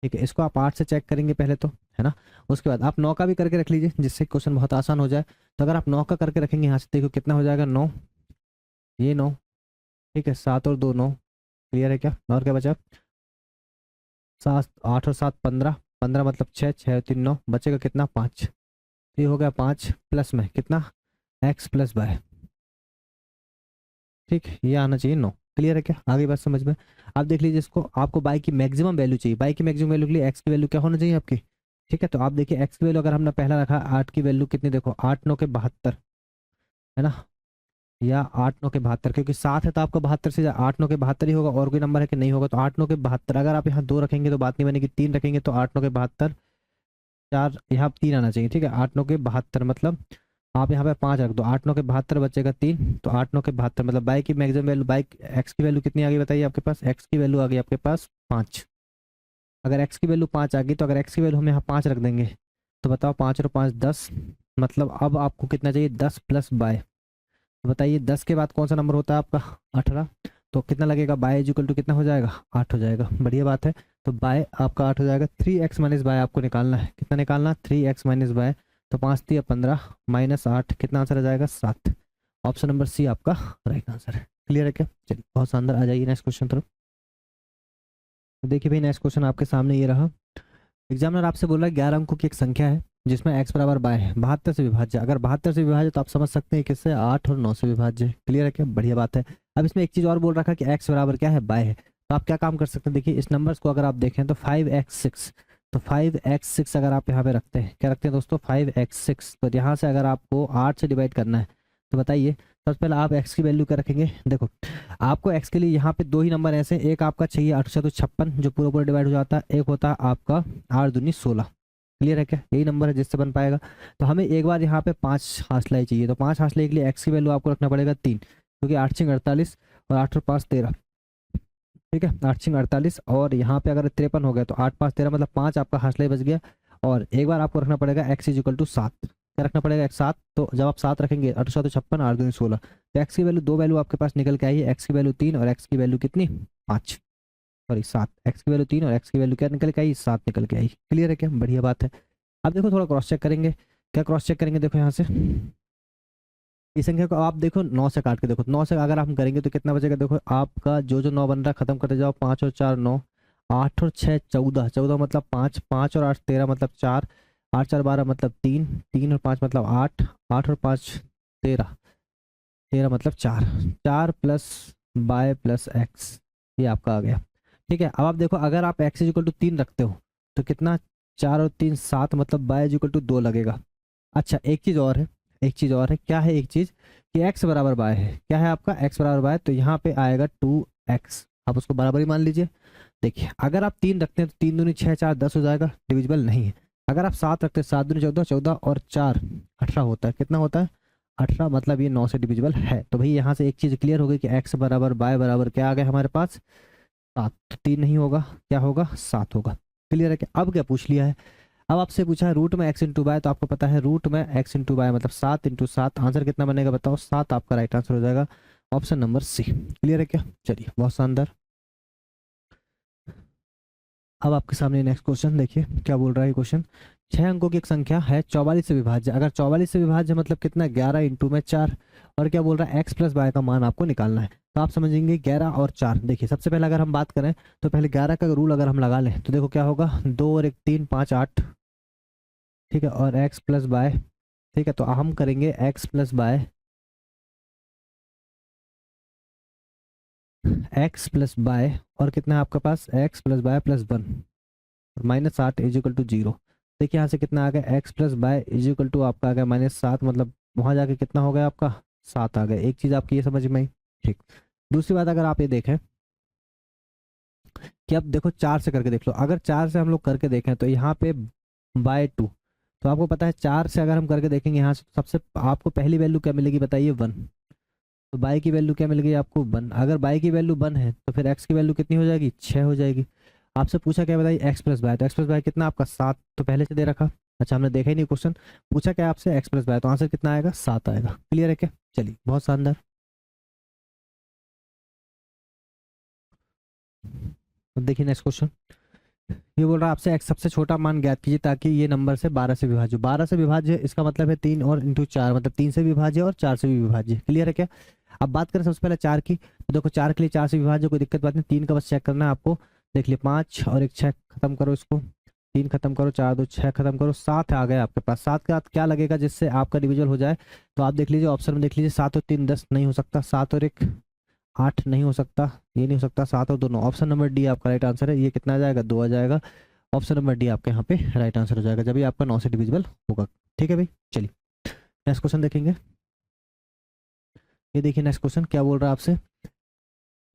ठीक है, इसको आप 8 से चेक करेंगे पहले तो, है ना। उसके बाद आप 9 का भी करके रख लीजिए जिससे क्वेश्चन बहुत आसान हो जाए। तो अगर आप 9 का करके रखेंगे यहाँ से, देखो कितना हो जाएगा 9, ये 9, ठीक है 7 और 2 9। क्लियर है क्या, और क्या बचा, 7 8 और 7 15, 15 मतलब 6, 6 और 3 9, बचेगा कितना 5। ये हो गया 5 प्लस में कितना x प्लस वाई, ठीक, ये आना चाहिए 9। क्लियर है क्या, आगे बात समझ में। आप देख लीजिए इसको, आपको बाई की मैक्सिमम वैल्यू चाहिए, बाई की मैक्सिमम वैल्यू के लिए एक्स की वैल्यू क्या होना चाहिए आपकी। ठीक है, तो आप देखिए एक्स की वैल्यू अगर हमने पहला रखा 8 की वैल्यू कितनी, देखो 8 9 के 72 है ना, या 8 9 के 72, क्योंकि 7 है तो आपका 72 से 8 9 के 72 ही होगा, और कोई नंबर है कि नहीं होगा, तो 8 9 के 72। अगर आप यहाँ 2 रखेंगे तो बात नहीं बनेगी, 3 रखेंगे तो 8 9 के 72, 4 यहाँ 3 आना चाहिए। ठीक है, 8 9 के 72 मतलब आप यहाँ पे 5 रख दो, 8 9 के 72 बचेगा 3, तो 8 9 के 72 मतलब बाई की मैक्सिमम वैल्यू, बाई एक्स की वैल्यू कितनी आ गई बताइए आपके पास, एक्स की वैल्यू आ गई आपके पास 5। अगर एक्स की वैल्यू 5 आ गई, तो अगर एक्स की वैल्यू हम यहाँ 5 रख देंगे, तो बताओ 5 और 5 10, मतलब अब आपको कितना चाहिए 10 प्लस बाय। तो बताइए 10 के बाद कौन सा नंबर होता है आपका 18, तो कितना लगेगा, बाय इक्वल टू कितना हो जाएगा 8 हो जाएगा, बढ़िया बात है। तो बाय आपका 8 हो जाएगा, 3x माइनस बाय आपको निकालना है, कितना निकालना 3x माइनस बाय, तो 5 3 15 माइनस 8, कितना आंसर आ जाएगा 7। ऑप्शन नंबर सी आपका राइट आंसर है। क्लियर है क्या, चलिए बहुत शानदार, आ जाइए नेक्स्ट क्वेश्चन तरफ। तो देखिए भाई नेक्स्ट क्वेश्चन आपके सामने ये रहा। एग्जामिनर आपसे बोल रहा है 11 अंकों की एक संख्या है जिसमें x बराबर बाय है, 72 से विभाज्य। अगर 72 से विभाज्य तो आप समझ सकते हैं किससे, 8 और 9 से विभाज्य। क्लियर है क्या, बढ़िया बात है। अब इसमें एक चीज और बोल रखा है कि x बराबर क्या है, बाय है। तो आप क्या काम कर सकते हैं, देखिए इस नंबर्स को अगर आप देखें तो 5x6, तो 5x6 अगर आप यहाँ पे रखते हैं, क्या रखते हैं दोस्तों 5x6, तो यहाँ से अगर आपको 8 से डिवाइड करना है, तो बताइए सबसे पहले आप x की वैल्यू क्या रखेंगे। देखो आपको x के लिए यहाँ पे 2 ही नंबर ऐसे, एक आपका चाहिए 8 से 56 जो पूरा पूरा डिवाइड हो जाता है, एक होता है आपका 8 दूनी 16। क्लियर है क्या, यही नंबर है जिससे बन पाएगा। तो हमें एक बार यहाँ पे 5 हासला ही चाहिए, तो 5 हासले के लिए x की वैल्यू आपको रखना पड़ेगा 3, क्योंकि 8 6 48 और 8 और 5 13। ठीक है, 8 6 48 और यहाँ पे अगर 53 हो गया तो 8 5 13 मतलब 5 आपका हासला ही बच गया। और एक बार आपको रखना पड़ेगा x इज इक्वल टू 7, क्या रखना पड़ेगा 7। तो जब आप 7 रखेंगे 8 7 56 8 दूनी 16, तो x की वैल्यू, दो वैल्यू आपके पास निकल के आई है, x की वैल्यू 3 और x की वैल्यू कितनी 5, सॉरी 7। एक्स की वैल्यू 3 और एक्स की वैल्यू क्या निकल के आई 7 निकल के आई। क्लियर है क्या, बढ़िया बात है। अब देखो थोड़ा क्रॉस चेक करेंगे, क्या क्रॉस चेक करेंगे, देखो यहाँ से इस संख्या को आप देखो 9 से काट के देखो, 9 से अगर हम करेंगे तो कितना बचेगा, देखो आपका जो जो 9 बन रहा है खत्म करते जाओ, 5 और 4 9, 8 और 6 14, 14 मतलब 5, 5 और 8 13 मतलब 4, 8 4 12 मतलब 3, 3 और 5 मतलब 8, 8 और 5 13, 13 मतलब 4, 4 प्लस बाय प्लस एक्स, ये आपका आ गया। ठीक है, अब आप देखो अगर आप एक्स इक्वल टू 3 रखते हो तो कितना, 4 और 3 7 मतलब बाय इक्वल टू 2 लगेगा। अच्छा एक चीज़ और है, एक चीज़ और है, क्या है एक चीज़ कि x बराबर बाय है, क्या है आपका x बराबर बाय, तो यहाँ पे आएगा 2x, आप उसको बराबर ही मान लीजिए। देखिए अगर आप 3 रखते हैं तो 3 दूनी 6 4 10 हो जाएगा, डिविजिबल नहीं है। अगर आप 7 रखते हैं, 7 दूनी 14, 14 और 4 18 होता है, कितना होता है 18, मतलब ये 9 से डिविजिबल है। तो भाई यहाँ से एक चीज़ क्लियर हो गई कि x बराबर बाय बराबर क्या आ गया हमारे पास 7, तो 3 नहीं होगा, क्या होगा 7 होगा। क्लियर है कि अब क्या पूछ लिया है, अब आपसे पूछा है रूट में x इंटू बाय, तो आपको पता है रूट में x इंटू बाय मतलब 7 इंटू 7, आंसर कितना बनेगा बताओ, 7 आपका राइट आंसर हो जाएगा, ऑप्शन नंबर सी। क्लियर है क्या, चलिए बहुत शानदार। अब आपके सामने नेक्स्ट क्वेश्चन देखिए क्या बोल रहा है क्वेश्चन, 6 अंकों की एक संख्या है 44 से विभाज्य। अगर 44 से विभाज्य मतलब कितना, 11 इंटू में 4, और क्या बोल रहा है x प्लस बाय का मान आपको निकालना है। तो आप समझेंगे 11 और 4, देखिए सबसे पहले अगर हम बात करें तो पहले 11 का रूल अगर हम लगा लें तो देखो क्या होगा, 2 और 1 3 5 8, ठीक है, और x प्लस बाय, ठीक है, तो हम करेंगे x plus bye, x plus bye और कितना है आपके पास x प्लस बाय प्लस 1 और माइनस 8 इज इक्वल टू 0। देखिए यहाँ से कितना आ गया, x plus by is equal to आपका आ गया -7, मतलब वहाँ जाके कितना हो गया आपका 7 आ गया। एक चीज़ आपकी ये समझ में आई, ठीक। दूसरी बात अगर आप ये देखें कि अब देखो 4 से करके देख लो, अगर 4 से हम लोग करके देखें तो यहाँ पे बाय 2, तो आपको पता है 4 से अगर हम करके देखेंगे यहाँ से सबसे आपको पहली वैल्यू क्या मिलेगी बताइए 1, तो बाई की वैल्यू क्या मिल गई आपको 1। अगर बाई की वैल्यू 1 है तो फिर एक्स की वैल्यू कितनी हो जाएगी 6 हो जाएगी। आपसे पूछा क्या बताइए एक्स प्लस बाय, तो एक्स प्लस बाय कितना आपका 7, तो पहले से दे रखा। अच्छा हमने देखा ही नहीं क्वेश्चन, पूछा क्या आपसे एक्स प्लस बाय, तो आंसर कितना आएगा 7 आएगा। क्लियर है क्या, चलिए बहुत शानदार। अब देखिए नेक्स्ट क्वेश्चन, ये बोल रहा है आपसे एक्स सबसे छोटा मान ज्ञात कीजिए ताकि ये नंबर से 12 से विभाज्य, 12 से विभाज्य इसका मतलब है 3 और इंटू 4 मतलब 3 से विभाज्य और 4 से भी विभाज्य। क्लियर है क्या। अब बात करें सबसे पहले 4 की, तो देखो 4 के लिए 4 से विभाज्य कोई दिक्कत बात नहीं, 3 का बस चेक करना है आपको। देख लिया 5 और 1 6 खत्म करो इसको, 3 खत्म करो, 4 2 6 खत्म करो, 7 आ गया आपके पास। 7 के साथ क्या लगेगा जिससे आपका डिविजल हो जाए, तो आप देख लीजिए ऑप्शन में देख लीजिए 7 और 3 10 नहीं हो सकता, 7 और 1 8 नहीं हो सकता, ये नहीं हो सकता, 7 और 2 9। ऑप्शन नंबर डी आपका राइट आंसर है। ये कितना आ जाएगा, 2 आ जाएगा। ऑप्शन नंबर डी आपका यहाँ पे राइट आंसर हो जाएगा, जब भी आपका 9 से डिविजिबल होगा। ठीक है भाई, चलिए नेक्स्ट क्वेश्चन देखेंगे। ये देखिए नेक्स्ट क्वेश्चन क्या बोल रहा है आपसे।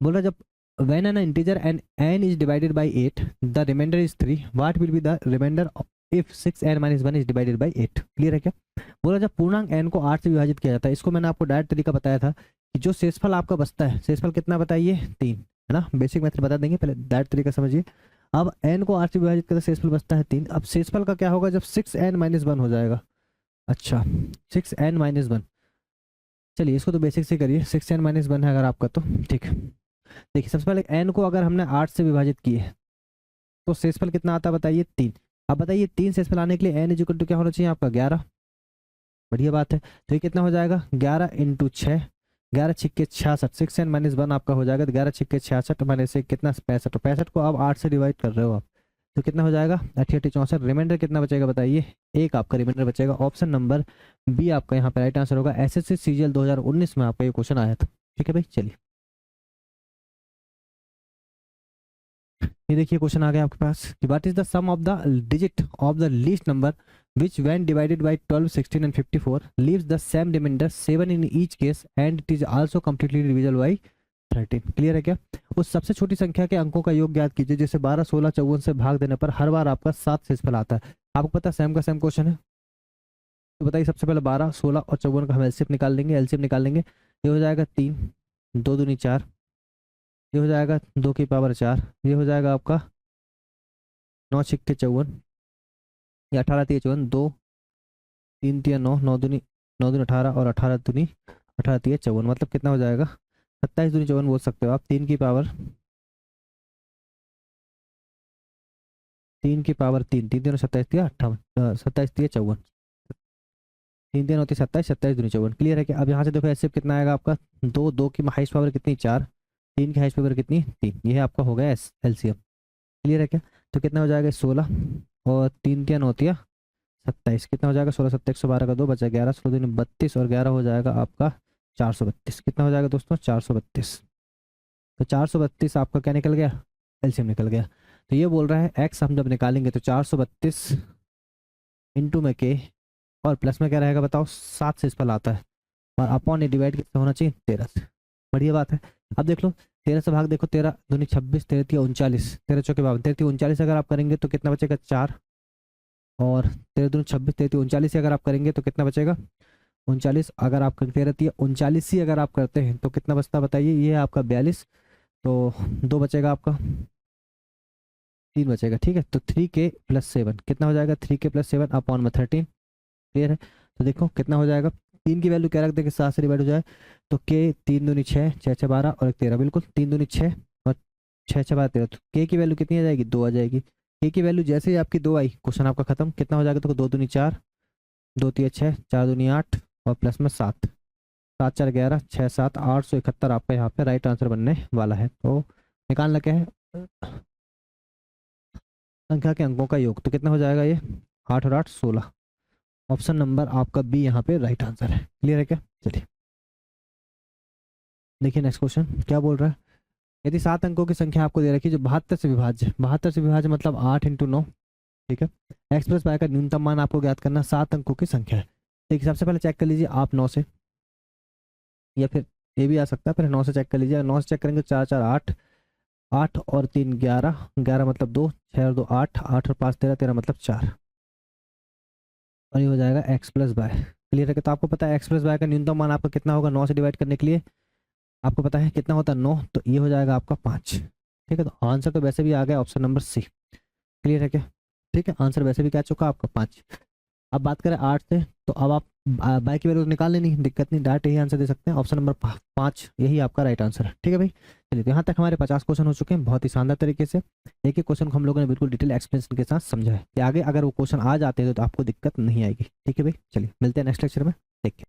बोल रहा है जब when an integer and n is divided by 8 the remainder is 3 what will be the remainder if 6n minus 1 is divided by 8। Clear है क्या। बोला जब पूर्णांक n को 8 से विभाजित किया जाता है, इसको मैंने आपको डायरेक्ट तरीका बताया था कि जो शेषफल आपका बचता है, शेषफल कितना बताइए 3, है ना। बेसिक मेथड बता देंगे, पहले डायरेक्ट तरीका समझिए। अब n को 8 से विभाजित करते शेषफल बचता है 3। अब शेषफल का क्या होगा जब 6n माइनस 1 हो जाएगा। अच्छा 6n माइनस 1, चलिए इसको तो बेसिक से करिए। 6n माइनस 1 है अगर आपका तो ठीक है। देखिए सबसे पहले n को अगर हमने 8 से विभाजित किए तो शेषफल कितना आता है बताइए 3। अब बताइए 3 शेषफल आने के लिए n इक्वल टू क्या होना चाहिए आपका 11। बढ़िया बात है, तो ये कितना हो जाएगा 11 इंटू 6, 11 छिक्के 66, 6n माइनस 1 आपका हो जाएगा। तो 11 छिक्के 66 माइनस से कितना 65, 65 को अब 8 से डिवाइड कर रहे हो आप, तो कितना हो जाएगा 88 64। रिमाइंडर कितना बचेगा बताइए, एक आपका रिमाइंडर बचेगा। ऑप्शन नंबर बी आपका यहाँ पे राइट आंसर होगा। एसएससी सीजीएल 2019 में आपका ये क्वेश्चन आया था। ठीक है भाई, चलिए ये देखिए क्वेश्चन आ गया आपके पास कि what is the sum of the digit of the least number which when divided by 12 16 and 54 leaves the same remainder 7 in each case and it is also completely divisible by 13। Clear है क्या। उस सबसे छोटी संख्या के अंकों का योग ज्ञात कीजिए जैसे 12 16 54 से भाग देने पर हर बार आपका 7 शेषफल आता है। आपको पता है सेम का सेम क्वेश्चन है, तो बताइए सबसे पहले 12 16 और 54 का हम एलसीएम निकाल लेंगे। एलसीएम निकाल लेंगे, ये हो जाएगा 3 2 दूनी 4, ये हो जाएगा 2 की पावर 4, ये हो जाएगा आपका 9 छिक्के 54, ये 18 3 54, 2 3 3 9, 9 दूनी 18 और 18 दूनी 18 3 54, मतलब कितना हो जाएगा 27 दूनी 54 बोल सकते हो आप। 3 की पावर 3 3 3 27 3 58, 27 3 54, 3 3 होती 27, 27 दूनी 54। क्लियर है कि अब यहाँ से देखो एसएफ कितना आएगा आपका 2, 2 की हाइस्ट पावर कितनी 4, 3 की हाइस्ट पावर कितनी 3, ये आपका हो गया एलसीएम। क्लियर है क्या। तो कितना हो जाएगा 16 और 3 3 होती है 27, कितना हो जाएगा 16 7 112 का 2 बचा 11, 16 दूनी 32 और 11 हो जाएगा आपका 432। कितना हो जाएगा दोस्तों 432। तो 432 आपका क्या निकल गया, एलसीएम निकल गया। तो ये बोल रहा है एक्स हम जब निकालेंगे तो 432 इंटू में के और प्लस में क्या रहेगा बताओ 7 से इस पर आता है और अपॉन ये डिवाइड कितना होना चाहिए 13 से। बढ़िया बात है। अब देख लो 13 से भाग देखो 13 दूनी 26, 13 3 39, 13 चौके 52, 13 3 39 अगर आप करेंगे तो कितना बचेगा 4 और 13 दूनी 26, 13 3 39 अगर आप करेंगे तो कितना बचेगा 39। अगर आप 13 3 39 ही अगर आप करते हैं तो कितना बचता बताइए, ये है आपका 42, तो 2 बचेगा आपका 3 बचेगा। ठीक है, तो 3k + 7 कितना हो जाएगा 3k + 7 अपॉन में 13। क्लियर है। तो देखो कितना हो जाएगा 3 की वैल्यू क्या रख देंगे 7 से डिवाइड हो जाए तो k 3 दूनी 6, 6 6 12 और 1 13, बिल्कुल 3 दूनी 6 और 6 6 12 13, तो k की वैल्यू कितनी आ जाएगी 2 आ जाएगी। k की वैल्यू जैसे ही आपकी 2 आई क्वेश्चन आपका खत्म। कितना हो जाएगा तो 2 दूनी 4, 2 3 6, 4 दूनी 8 और प्लस में 7, 7 4 11, 6 7 871 आपका यहाँ पे राइट आंसर बनने वाला है। तो निकालना क्या है संख्या के अंकों का योग, तो कितना हो जाएगा ये 8 और 8 16। ऑप्शन नंबर आपका बी यहाँ पे राइट आंसर है। क्लियर है क्या। चलिए देखिए नेक्स्ट क्वेश्चन क्या बोल रहा है। यदि 7 अंकों की संख्या आपको दे रखी है जो 72 से विभाज्य, 72 से विभाज्य मतलब 8 इंटू 9। ठीक है, एक्स प्लस वाई का न्यूनतम मान आपको ज्ञात करना, 7 अंकों की संख्या है। देखिए सबसे पहले चेक कर लीजिए आप 9 से, या फिर ये भी आ सकता है, पहले 9 से चेक कर लीजिए। 9 से चेक करेंगे 4 4 8, 8 और 3 11, 11 मतलब 2, 6 और 2 8, 8 और 5 13, 13 मतलब 4 और ये हो जाएगा एक्स प्लस वाई। क्लियर है। तो आपको पता है एक्स प्लस वाई का न्यूनतम मान आपका कितना होगा 9 से डिवाइड करने के लिए आपको पता है कितना होता है 9, तो ये हो जाएगा आपका 5। ठीक है, तो आंसर तो वैसे भी आ गया ऑप्शन नंबर सी। क्लियर है क्या। ठीक है, आंसर वैसे भी क्या चुका आपका 5। अब बात करें 8 से, तो अब आप बाई की वैल्यू निकाल लेनी, दिक्कत नहीं, डायरेक्ट यही आंसर दे सकते हैं। ऑप्शन नंबर 5 यही आपका राइट आंसर है। ठीक है भाई, चलिए तो यहाँ तक हमारे 50 क्वेश्चन हो चुके हैं बहुत ही शानदार तरीके से। एक एक क्वेश्चन को हम लोगों ने बिल्कुल डिटेल एक्सप्लेनेशन के साथ समझा है कि आगे अगर वो क्वेश्चन आ जाते हैं तो आपको दिक्कत नहीं आएगी। ठीक है भाई, चलिए मिलते हैं नेक्स्ट लेक्चर में। ठीक है।